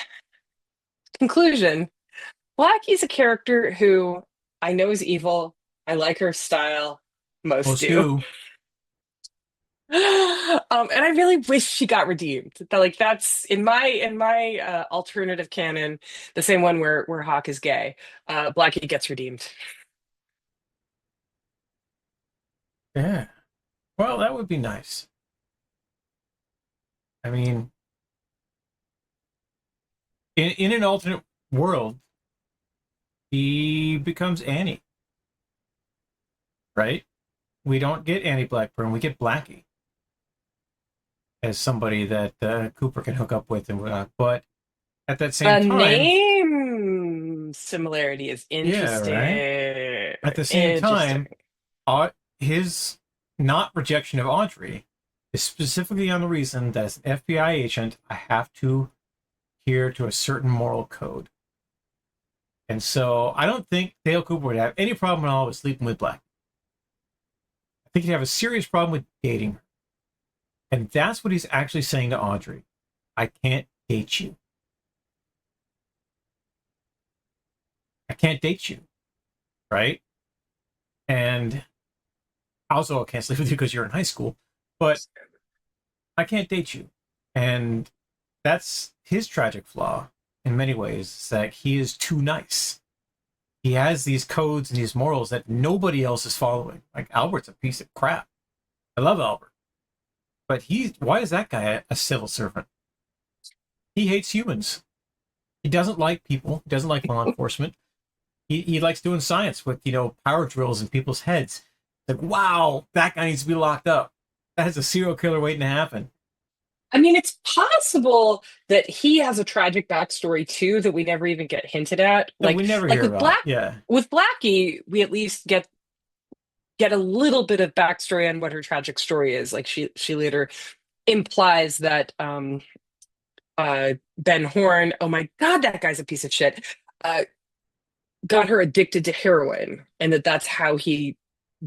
conclusion, Blackie's a character who I know is evil. I like her style. Most do. And I really wish she got redeemed. Like that's in my alternative canon, the same one where Hawk is gay. Blackie gets redeemed. Yeah. Well, that would be nice. I mean, in an alternate world, he becomes Annie. Right? We don't get Annie Blackburn, we get Blackie as somebody that Cooper can hook up with and whatnot. But at that same time, name similarity is interesting. Yeah, right? At the same time, his not rejection of Audrey is specifically on the reason that as an FBI agent, I have to adhere to a certain moral code. And so I don't think Dale Cooper would have any problem at all with sleeping with Blackie. I think he'd have a serious problem with dating her. And that's what he's actually saying to Audrey. I can't date you. I can't date you. Right? And also, I can't sleep with you because you're in high school. But I can't date you. And that's his tragic flaw in many ways, is that he is too nice. He has these codes and these morals that nobody else is following. Like, Albert's a piece of crap. I love Albert. But why is that guy a civil servant? He hates humans. He doesn't like people. He doesn't like law enforcement. He likes doing science with, power drills in people's heads. Like, wow, that guy needs to be locked up. That is a serial killer waiting to happen. I mean, it's possible that he has a tragic backstory too that we never even get hinted at. No, we never hear about. Yeah. With Blackie, we at least get a little bit of backstory on what her tragic story is. Like she later implies that Ben Horn, oh my God, that guy's a piece of shit, got her addicted to heroin, and that's how he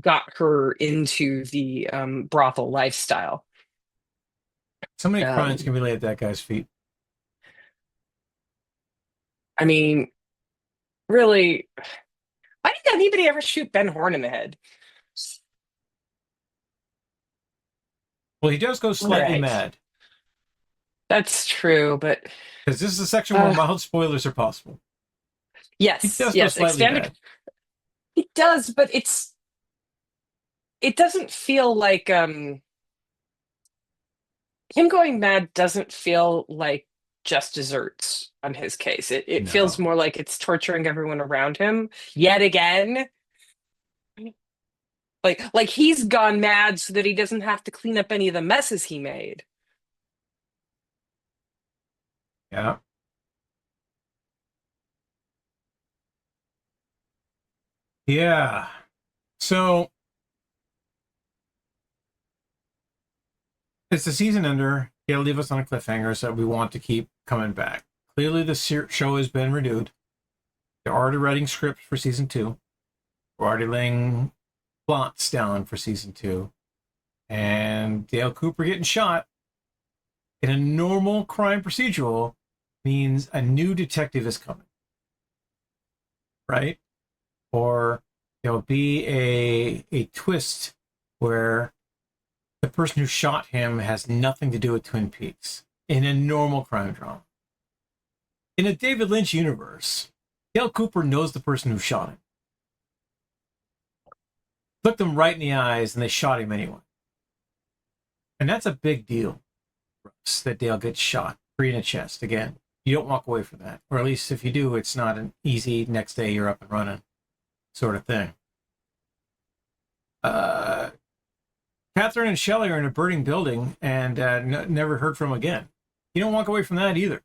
got her into the brothel lifestyle. So many crimes can be laid at that guy's feet. I mean, really, why did anybody ever shoot Ben Horn in the head? Well, he does go slightly mad. That's true, but because this is a section where mild spoilers are possible. Yes, he does go slightly mad. He does, but it doesn't feel like him going mad doesn't feel like just desserts on his case. It feels more like it's torturing everyone around him yet again. Like he's gone mad so that he doesn't have to clean up any of the messes he made. Yeah. Yeah. So it's the season ender. He'll leave us on a cliffhanger, so we want to keep coming back. Clearly, the show has been renewed. They're already writing scripts for season 2. We're already laying plots down for season 2. And Dale Cooper getting shot in a normal crime procedural means a new detective is coming. Right? Or there'll be a twist where the person who shot him has nothing to do with Twin Peaks in a normal crime drama. In a David Lynch universe, Dale Cooper knows the person who shot him. Looked them right in the eyes and they shot him anyway. And that's a big deal, that Dale gets shot, 3 in the chest again. You don't walk away from that. Or at least if you do, it's not an easy next day you're up and running sort of thing. Catherine and Shelley are in a burning building and never heard from again. You don't walk away from that either.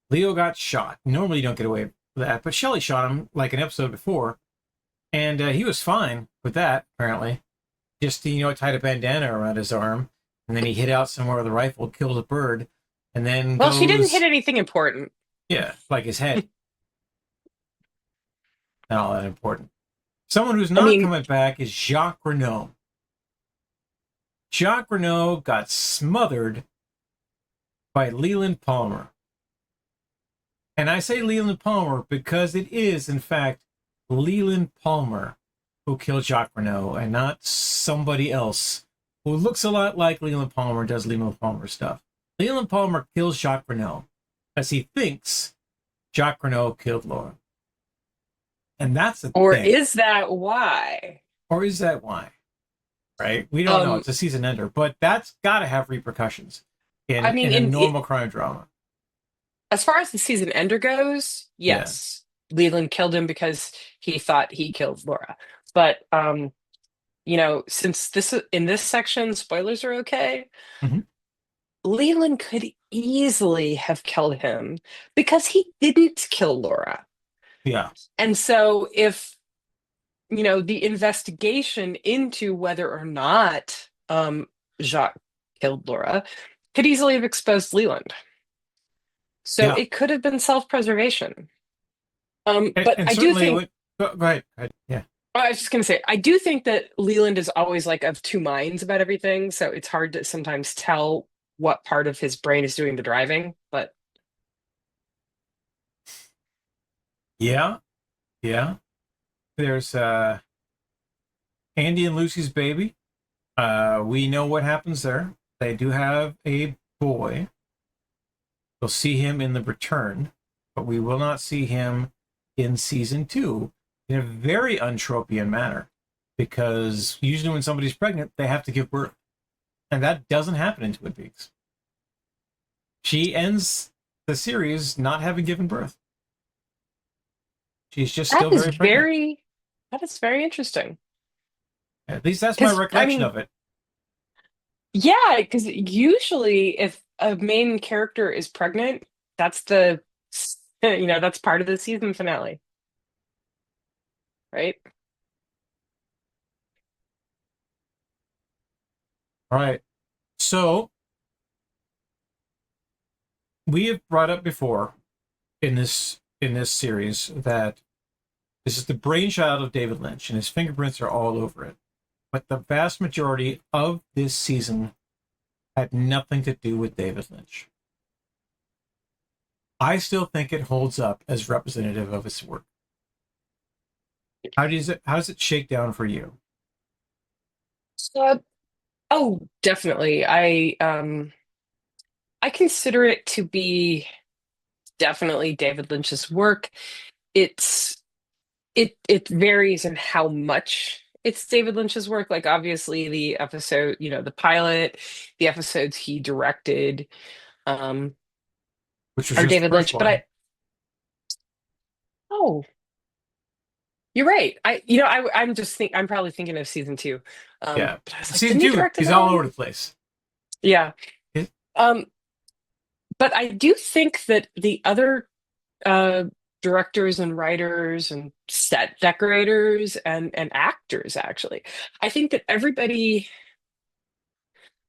Leo got shot. Normally you don't get away with that, but Shelley shot him like an episode before, and he was fine with that, apparently. Just, tied a bandana around his arm, and then he hit out somewhere with a rifle, killed a bird, and then she didn't hit anything important. Yeah, like his head. Not all that important. Someone who's not coming back is Jacques Renault. Jacques Renault got smothered by Leland Palmer. And I say Leland Palmer because it is, in fact, Leland Palmer who killed Jacques Renault and not somebody else who looks a lot like Leland Palmer, does Leland Palmer stuff. Leland Palmer kills Jacques Renault as he thinks Jacques Renault killed Laura. And that's the thing. Is that why? Or is that why? Right? We don't know. It's a season ender, but that's got to have repercussions in a normal crime drama. As far as the season ender goes, yes. Yeah. Leland killed him because he thought he killed Laura. But, since in this section, spoilers are okay, Leland could easily have killed him because he didn't kill Laura. Yeah. And so if the investigation into whether or not Jacques killed Laura could easily have exposed Leland. So it could have been self-preservation. But I do think... Go ahead. Yeah. I was just going to say, I do think that Leland is always of two minds about everything. So it's hard to sometimes tell what part of his brain is doing the driving. But yeah. There's Andy and Lucy's baby. We know what happens there. They do have a boy. We'll see him in the return, but we will not see him in season 2 in a very untropian manner, because usually when somebody's pregnant, they have to give birth. And that doesn't happen in Twin Peaks. She ends the series not having given birth. She's just still very pregnant. That is very interesting. At least that's my 'Cause, recollection of it. yeah, because usually if a main character is pregnant, that's that's part of the season finale, right? All right. So we have brought up before in this series that this is the brainchild of David Lynch, and his fingerprints are all over it. But the vast majority of this season had nothing to do with David Lynch. I still think it holds up as representative of his work. How does it shake down for you? Oh, definitely. I consider it to be definitely David Lynch's work. It varies in how much it's David Lynch's work. Like obviously the episode, the pilot, the episodes he directed, Which was are just the David first Lynch. one. But you're right. I'm probably thinking of season two. Yeah. But I was like, Season didn't he 2, direct he's that all one? over the place. Yeah. It- Um, but I do think that the other directors and writers and set decorators and actors, actually, I think that everybody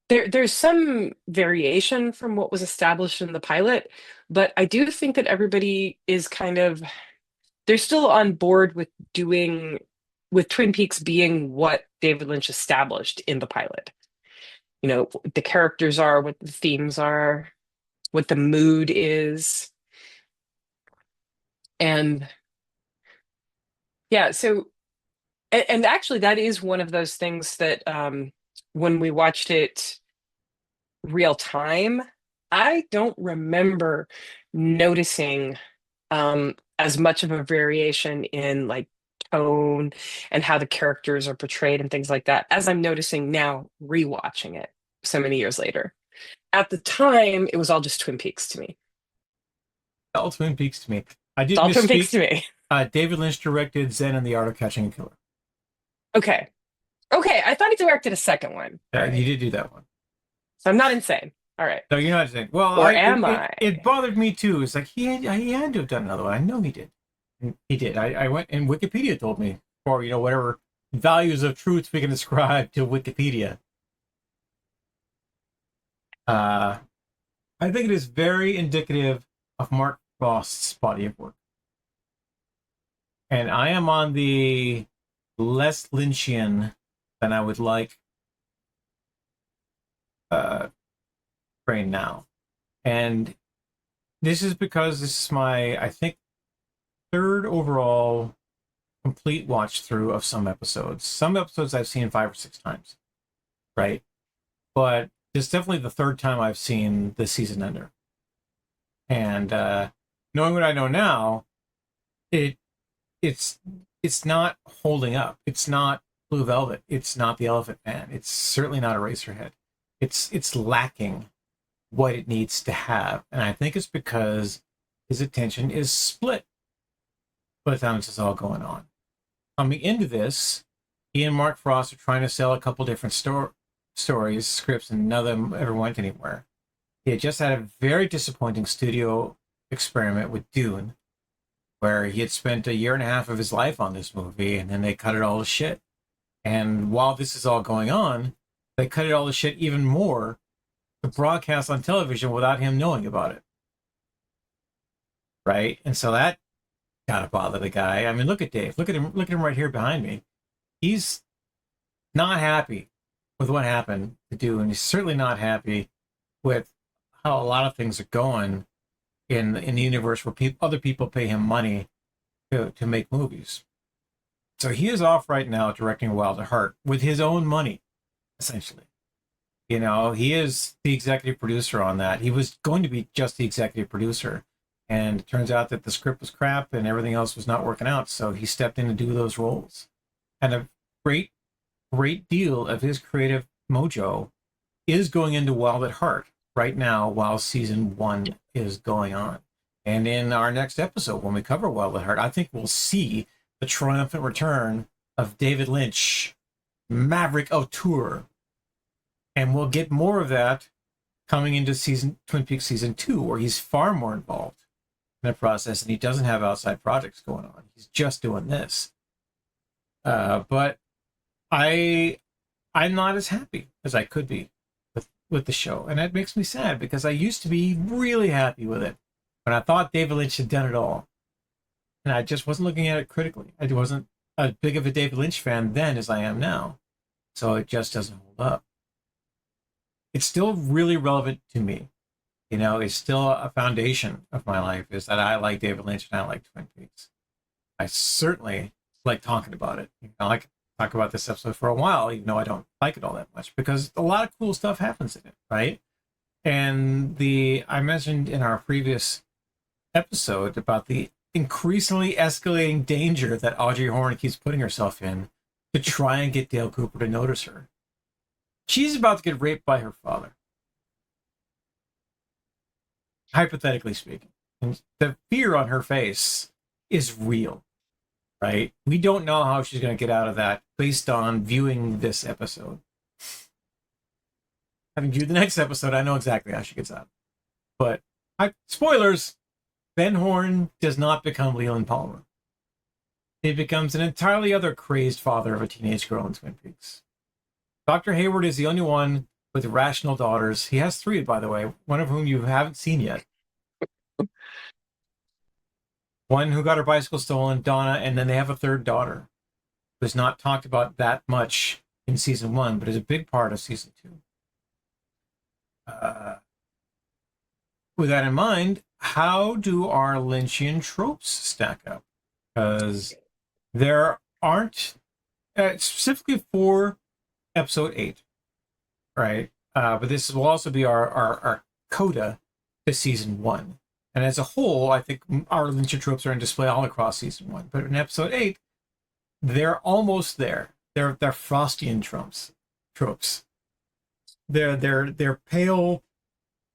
there's some variation from what was established in the pilot, but I do think that everybody is they're still on board with Twin Peaks being what David Lynch established in the pilot. The characters are, what the themes are, what the mood is. And yeah, so, and actually, that is one of those things that when we watched it real time, I don't remember noticing as much of a variation in like tone and how the characters are portrayed and things like that as I'm noticing now rewatching it so many years later. At the time, it was all just Twin Peaks to me. All Twin Peaks to me. I did It's all Twin Peaks misspeak. to me. David Lynch directed Zen and the Art of Catching a Killer. Okay. I thought he directed a second one. All right. You did do that one. So I'm not insane. All right. No, you're not saying. Well, Or am I? It bothered me too. It's like he had to have done another one. I know he did. He did. I went and Wikipedia told me, or whatever values of truth we can ascribe to Wikipedia. I think it is very indicative of Mark Frost's body of work, and I am on the less Lynchian than I would like train now. And this is because this is my, I think, third overall complete watch through of some episodes. Some episodes I've seen 5 or 6 times, right? But it's definitely the third time I've seen the season ender. And knowing what I know now, it's not holding up. It's not Blue Velvet. It's not the Elephant Man. It's certainly not Eraserhead. It's lacking what it needs to have, and I think it's because his attention is split by the time this is all going on. Coming into this, he and Mark Frost are trying to sell a couple different stories, scripts, and none of them ever went anywhere. He had just had a very disappointing studio experiment with Dune, where he had spent 1.5 years of his life on this movie, and then they cut it all to shit. And while this is all going on, they cut it all to shit even more to broadcast on television without him knowing about it. Right? And so that gotta bother the guy. I mean, look at Dave. Look at him right here behind me. He's not happy with what happened to do, and he's certainly not happy with how a lot of things are going in the universe where other people pay him money to make movies. So he is off right now directing Wild at Heart with his own money, essentially. He is the executive producer on that. He was going to be just the executive producer, and it turns out that the script was crap and everything else was not working out, so he stepped in to do those roles. And a great deal of his creative mojo is going into Wild at Heart right now while season 1 is going on. And in our next episode, when we cover Wild at Heart, I think we'll see the triumphant return of David Lynch, Maverick Auteur. And we'll get more of that coming into Twin Peaks season 2, where he's far more involved in the process and he doesn't have outside projects going on. He's just doing this. But I'm not as happy as I could be with the show. And that makes me sad because I used to be really happy with it. But I thought David Lynch had done it all. And I just wasn't looking at it critically. I wasn't as big of a David Lynch fan then as I am now. So it just doesn't hold up. It's still really relevant to me. You know, it's still a foundation of my life is that I like David Lynch and I like Twin Peaks. I certainly like talking about it. I like to talk about this episode for a while, even though I don't like it all that much, because a lot of cool stuff happens in it, right? And I mentioned in our previous episode about the increasingly escalating danger that Audrey Horne keeps putting herself in to try and get Dale Cooper to notice her. She's about to get raped by her father, hypothetically speaking. And the fear on her face is real, right? We don't know how she's going to get out of that based on viewing this episode. Having viewed the next episode, I know exactly how she gets out. But, spoilers, Ben Horne does not become Leland Palmer. He becomes an entirely other crazed father of a teenage girl in Twin Peaks. Dr. Hayward is the only one with rational daughters. He has 3, by the way, one of whom you haven't seen yet. One who got her bicycle stolen, Donna, and then they have a 3rd daughter who's not talked about that much in season 1, but is a big part of season 2. With that in mind, how do our Lynchian tropes stack up? Because there aren't, specifically for episode 8, right? But this will also be our coda to season 1. And as a whole, I think our Lynchian tropes are in display all across season 1. But in episode 8, they're almost there. They're Frostian tropes. They're pale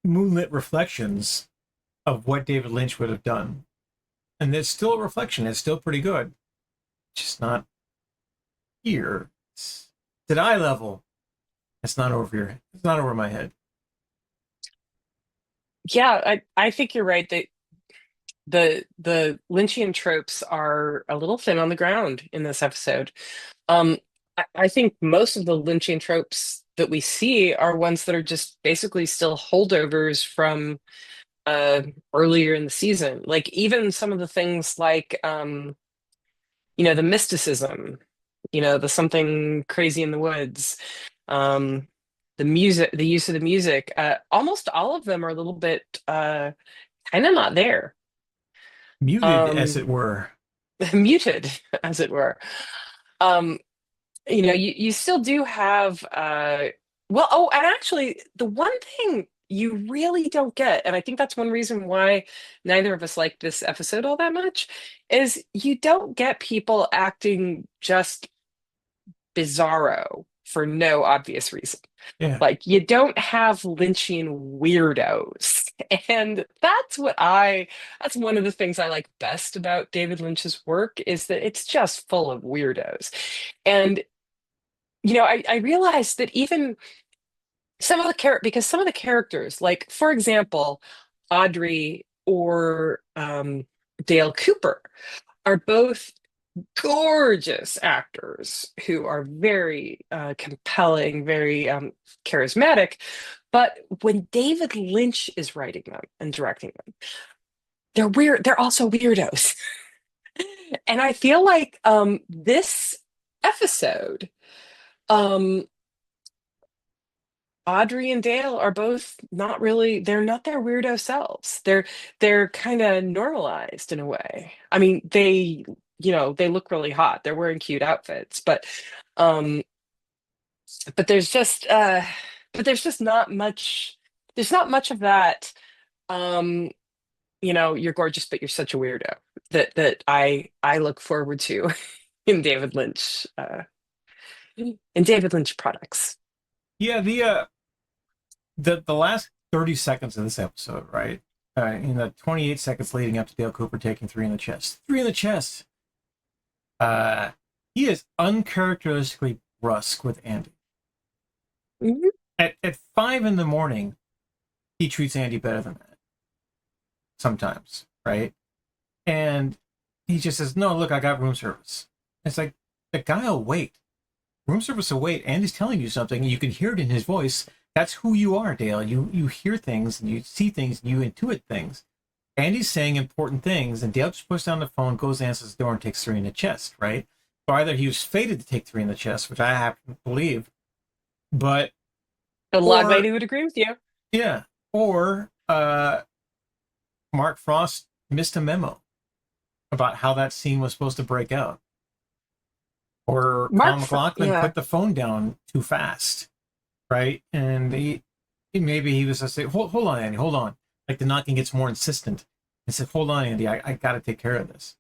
moonlit reflections of what David Lynch would have done. And it's still a reflection. It's still pretty good. Just not here. It's at eye level. It's not over here. It's not over my head. Yeah, I think you're right that the Lynchian tropes are a little thin on the ground in this episode. I think most of the Lynchian tropes that we see are ones that are just basically still holdovers from earlier in the season. Like even some of the things like the mysticism, the something crazy in the woods, the music, the use of the music, almost all of them are a little bit kind of not there. Muted, as it were. Muted, as it were. You still do have and actually the one thing you really don't get, and I think that's one reason why neither of us like this episode all that much, is you don't get people acting just bizarro for no obvious reason. Yeah. Like you don't have Lynchian weirdos. And that's one of the things I like best about David Lynch's work is that it's just full of weirdos. And I realized that even some of the characters, like for example, Audrey or Dale Cooper, are both gorgeous actors who are very compelling, very charismatic. But when David Lynch is writing them and directing them, they're weird. They're also weirdos. And I feel like this episode, Audrey and Dale are both they're not their weirdo selves. They're kind of normalized in a way. I mean, they look really hot. They're wearing cute outfits, but there's just not much of that you're gorgeous but you're such a weirdo that I look forward to in David Lynch products. Yeah, the last 30 seconds of this episode, right? In the 28 seconds leading up to Dale Cooper taking 3 in the chest. 3 in the chest. He is uncharacteristically brusque with Andy. Mhm. At 5 in the morning, he treats Andy better than that. Sometimes, right? And he just says, no, look, I got room service. It's like, the guy will wait. Room service will wait. Andy's telling you something, and you can hear it in his voice. That's who you are, Dale. You hear things, and you see things, and you intuit things. Andy's saying important things, and Dale just puts down the phone, goes, answers the door, and takes 3 in the chest, right? So either he was fated to take 3 in the chest, which I happen to believe, but... A lot of lady would agree with you. Yeah. Or Mark Frost missed a memo about how that scene was supposed to break out. Or Colin McLaughlin put the phone down too fast, right? And maybe he was just saying, hold on, Andy, hold on. Like the knocking gets more insistent. And said, hold on, Andy, I got to take care of this,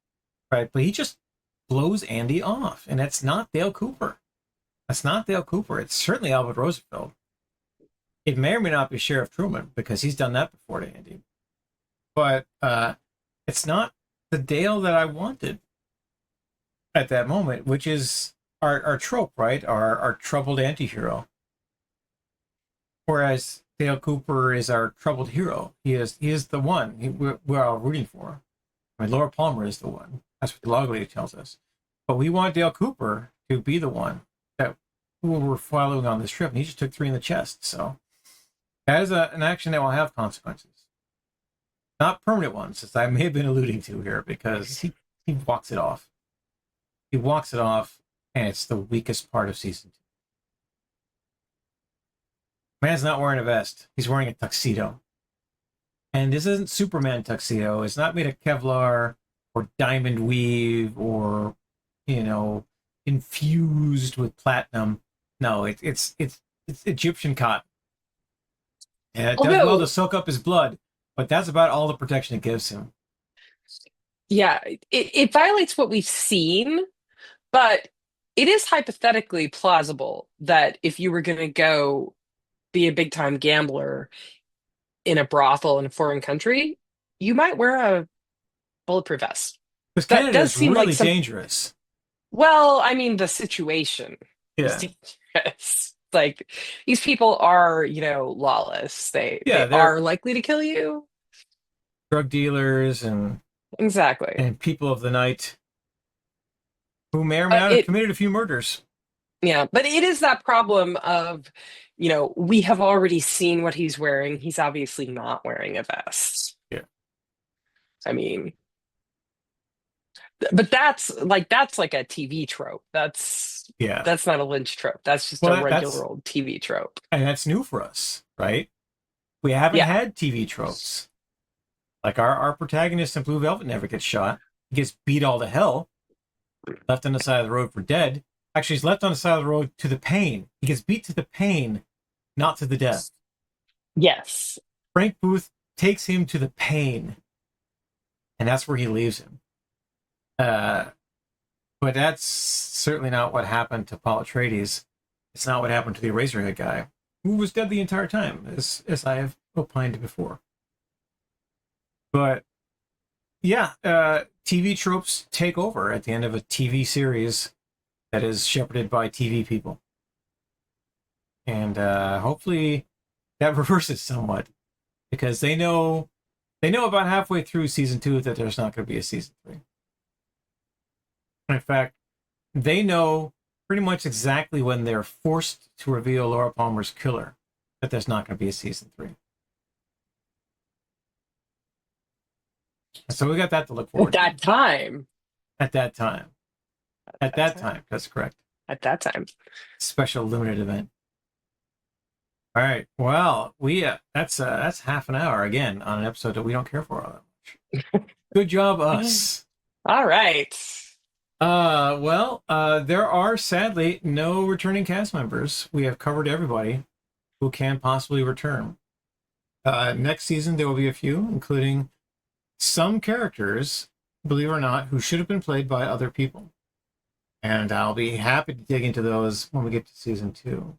right? But he just blows Andy off, and that's not Dale Cooper. That's not Dale Cooper. It's certainly Albert Rosenfeld. It may or may not be Sheriff Truman, because he's done that before to Andy. But it's not the Dale that I wanted at that moment, which is our trope, right? Our troubled anti-hero. Whereas Dale Cooper is our troubled hero. He is the one we're all rooting for. I mean, Laura Palmer is the one. That's what the log lady tells us. But we want Dale Cooper to be the one that we're following on this trip. And he just took 3 in the chest. So that is an action that will have consequences. Not permanent ones, as I may have been alluding to here, because he walks it off. He walks it off, and it's the weakest part of season 2. Man's not wearing a vest. He's wearing a tuxedo. And this isn't Superman tuxedo. It's not made of Kevlar or diamond weave or, infused with platinum. No, it's Egyptian cotton. And it does well to soak up his blood, but that's about all the protection it gives him. Yeah, it violates what we've seen, but it is hypothetically plausible that if you were going to go be a big time gambler in a brothel in a foreign country, you might wear a bulletproof vest. Because Canada does seem really dangerous. Well, I mean, the situation is dangerous. Like, these people are, lawless. They are likely to kill you. Drug dealers and exactly, and people of the night who may or may not have committed a few murders. Yeah, but it is that problem of, we have already seen what he's wearing. He's obviously not wearing a vest. Yeah. I mean, but that's like a TV trope. That's not a Lynch trope. That's just a regular old TV trope. And that's new for us, right? We haven't had TV tropes. Like our protagonist in Blue Velvet never gets shot. He gets beat all to hell, left on the side of the road for dead. Actually, he's left on the side of the road to the pain. He gets beat to the pain, not to the death. Yes. Frank Booth takes him to the pain, and that's where he leaves him. But that's certainly not what happened to Paul Atreides. It's not what happened to the Eraserhead guy, who was dead the entire time, as I have opined before. But yeah, TV tropes take over at the end of a TV series that is shepherded by TV people. And hopefully that reverses somewhat, because they know about halfway through season 2 that there's not going to be a season 3. In fact, they know pretty much exactly when they're forced to reveal Laura Palmer's killer that there's not going to be a season 3. So we got that to look forward to. At that time. At that time, that's correct. At that time. Special limited event. All right. Well, that's half an hour again on an episode that we don't care for all that much. Good job, us. All right. There are sadly no returning cast members. We have covered everybody who can possibly return. Next season there will be a few, including some characters, believe it or not, who should have been played by other people. And I'll be happy to dig into those when we get to season 2.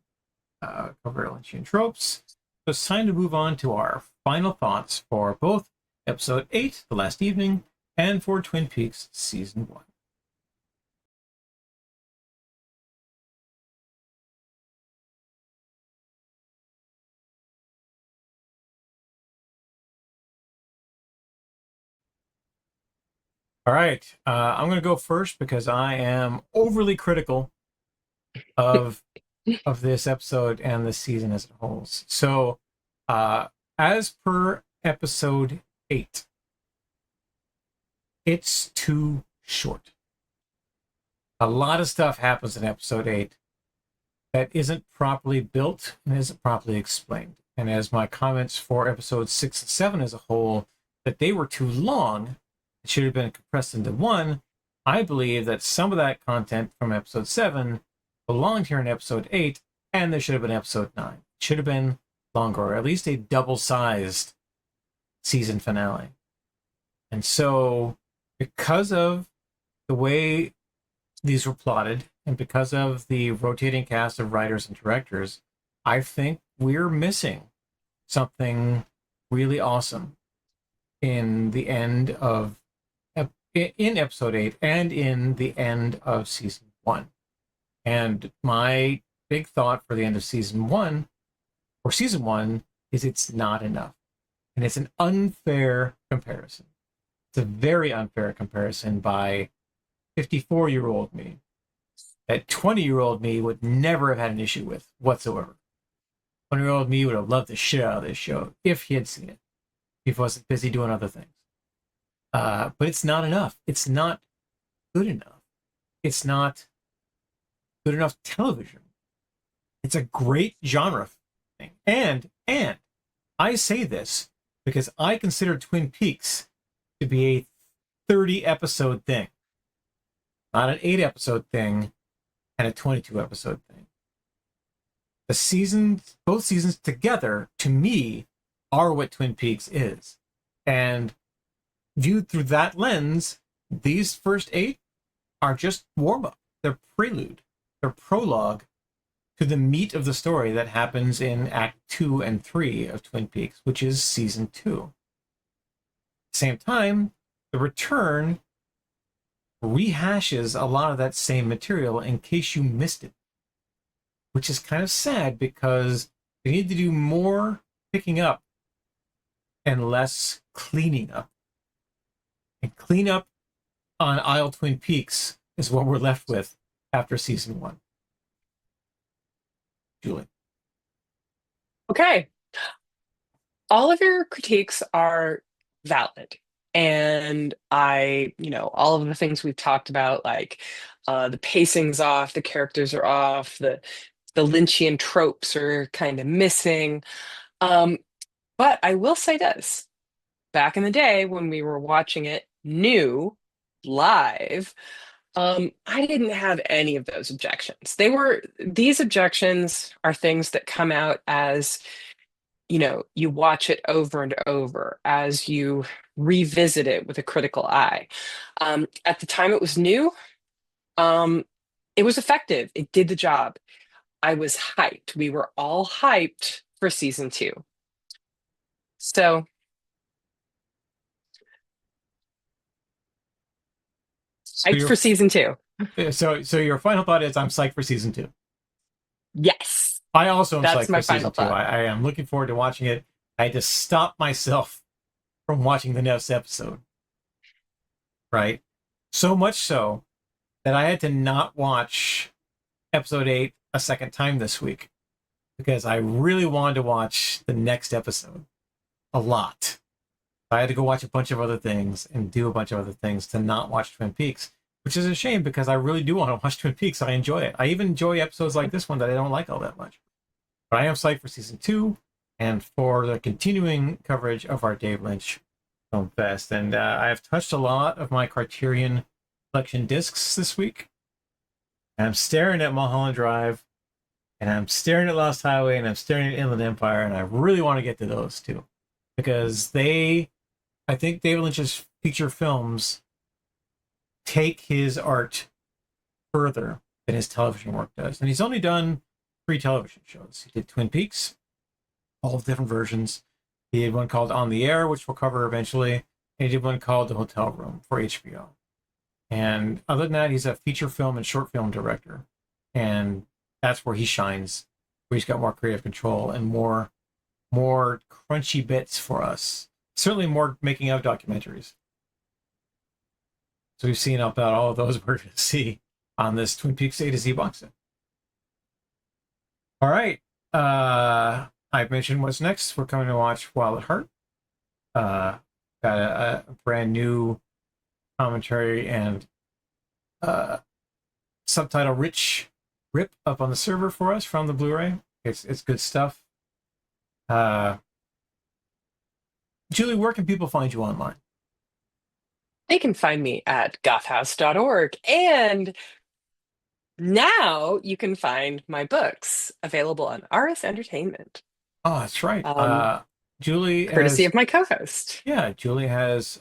Cover Lynchian tropes, So it's time to move on to our final thoughts for both episode 8, The Last Evening, and for Twin Peaks Season 1. All right, I'm going to go first because I am overly critical of this episode and the season as a whole. So, as per episode 8, it's too short. A lot of stuff happens in episode 8 that isn't properly built and isn't properly explained. And as my comments for episodes 6 and 7 as a whole, that they were too long, it should have been compressed into one. I believe that some of that content from episode 7 belonged here in episode 8, and there should have been episode 9. It should have been longer, or at least a double-sized season finale. And so, because of the way these were plotted, and because of the rotating cast of writers and directors, I think we're missing something really awesome in the end of in episode 8 and in the end of season 1. And my big thought for the end of season 1 is it's not enough. And it's an unfair comparison. It's a very unfair comparison by 54-year-old me that 20-year-old me would never have had an issue with whatsoever. 20-year-old me would have loved the shit out of this show if he had seen it, if he wasn't busy doing other things. But it's not enough. It's not good enough. It's not good enough television. It's a great genre thing. And I say this because I consider Twin Peaks to be a 30-episode thing, not an 8-episode thing and a 22-episode thing. The seasons, both seasons together, to me, are what Twin Peaks is. And viewed through that lens, these first 8 are just warm-up. They're prelude. They're prologue to the meat of the story that happens in Act 2 and 3 of Twin Peaks, which is Season 2. At the same time, The Return rehashes a lot of that same material in case you missed it, which is kind of sad because they need to do more picking up and less cleaning up. And clean up on Isle Twin Peaks is what we're left with after season 1. Julie. Okay. All of your critiques are valid. And all of the things we've talked about, like the pacing's off, the characters are off, the Lynchian tropes are kind of missing. But I will say this. Back in the day when we were watching it new, live, I didn't have any of those objections. These objections are things that come out as, you watch it over and over, as you revisit it with a critical eye. At the time it was new, it was effective. It did the job. I was hyped. We were all hyped for season 2. So hyped for season 2. So your final thought is I'm psyched for season 2. Yes. I also am That's psyched my for season final 2. thought. I am looking forward to watching it. I had to stop myself from watching the next episode. Right? So much so that I had to not watch episode 8 a second time this week because I really wanted to watch the next episode a lot. I had to go watch a bunch of other things and do a bunch of other things to not watch Twin Peaks, which is a shame because I really do want to watch Twin Peaks. I enjoy it. I even enjoy episodes like this one that I don't like all that much. But I am psyched for season 2 and for the continuing coverage of our Dave Lynch Film Fest. And I have touched a lot of my Criterion Collection discs this week. And I'm staring at Mulholland Drive, and I'm staring at Lost Highway, and I'm staring at Inland Empire, and I really want to get to those too. Because I think David Lynch's feature films take his art further than his television work does. And he's only done 3 television shows. He did Twin Peaks, all the different versions. He did one called On the Air, which we'll cover eventually, and he did one called The Hotel Room for HBO. And other than that, he's a feature film and short film director. And that's where he shines, where he's got more creative control and more crunchy bits for us. Certainly more making of documentaries. So we've seen about all of those we're going to see on this Twin Peaks A to Z box set. All right. I've mentioned what's next. We're coming to watch Wild at Heart. Got a brand new commentary and subtitle rich rip up on the server for us from the Blu-ray. It's good stuff. Julie, where can people find you online? They can find me at gothhouse.org. And now you can find my books available on ARUS Entertainment. Oh, that's right. Julie, courtesy of my co-host. Yeah, Julie has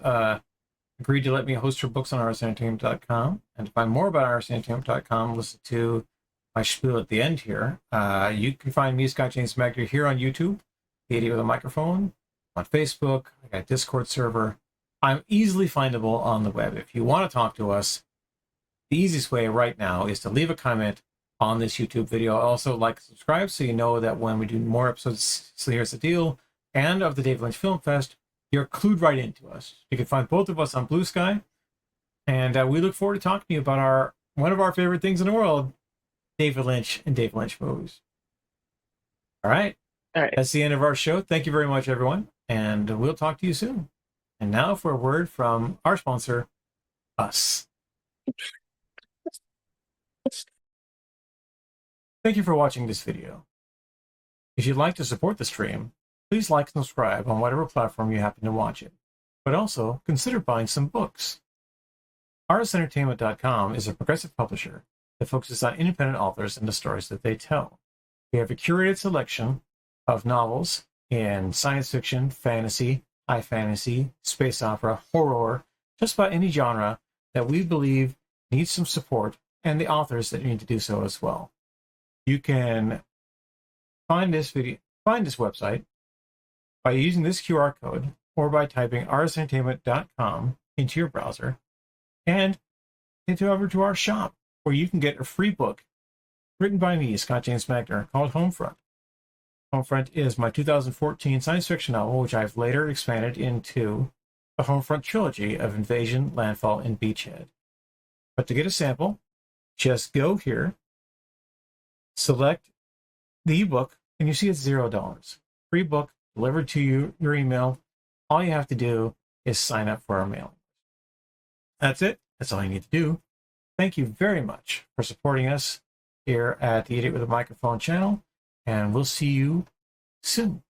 agreed to let me host her books on arusentertainment.com. And to find more about arusentertainment.com, listen to my spiel at the end here. You can find me, Scott James Magner, here on YouTube, the Idiot with a Microphone, on Facebook. I got a Discord server. I'm easily findable on the web. If you want to talk to us, the easiest way right now is to leave a comment on this YouTube video. Also, like and subscribe so you know that when we do more episodes, So Here's the Deal, and of the David Lynch Film Fest, you're clued right into us. You can find both of us on Blue Sky, and we look forward to talking to you about one of our favorite things in the world, David Lynch and David Lynch movies. All right. That's the end of our show. Thank you very much, everyone, and we'll talk to you soon. And now for a word from our sponsor, us. Thank you for watching this video. If you'd like to support the stream, please like and subscribe on whatever platform you happen to watch it. But also, consider buying some books. ARUSentertainment.com is a progressive publisher that focuses on independent authors and the stories that they tell. We have a curated selection of novels in science fiction, fantasy, high fantasy, space opera, horror, just about any genre that we believe needs some support, and the authors that need to do so as well. You can find this website by using this QR code or by typing arusentertainment.com into your browser and head over to our shop where you can get a free book written by me, Scott James Magner, called Homefront. Homefront is my 2014 science fiction novel, which I've later expanded into the Homefront trilogy of Invasion, Landfall, and Beachhead. But to get a sample, just go here, select the ebook, and you see it's $0. Free book delivered to you, your email. All you have to do is sign up for our mailing. That's it. That's all you need to do. Thank you very much for supporting us here at the Idiot with a Microphone channel, and we'll see you soon.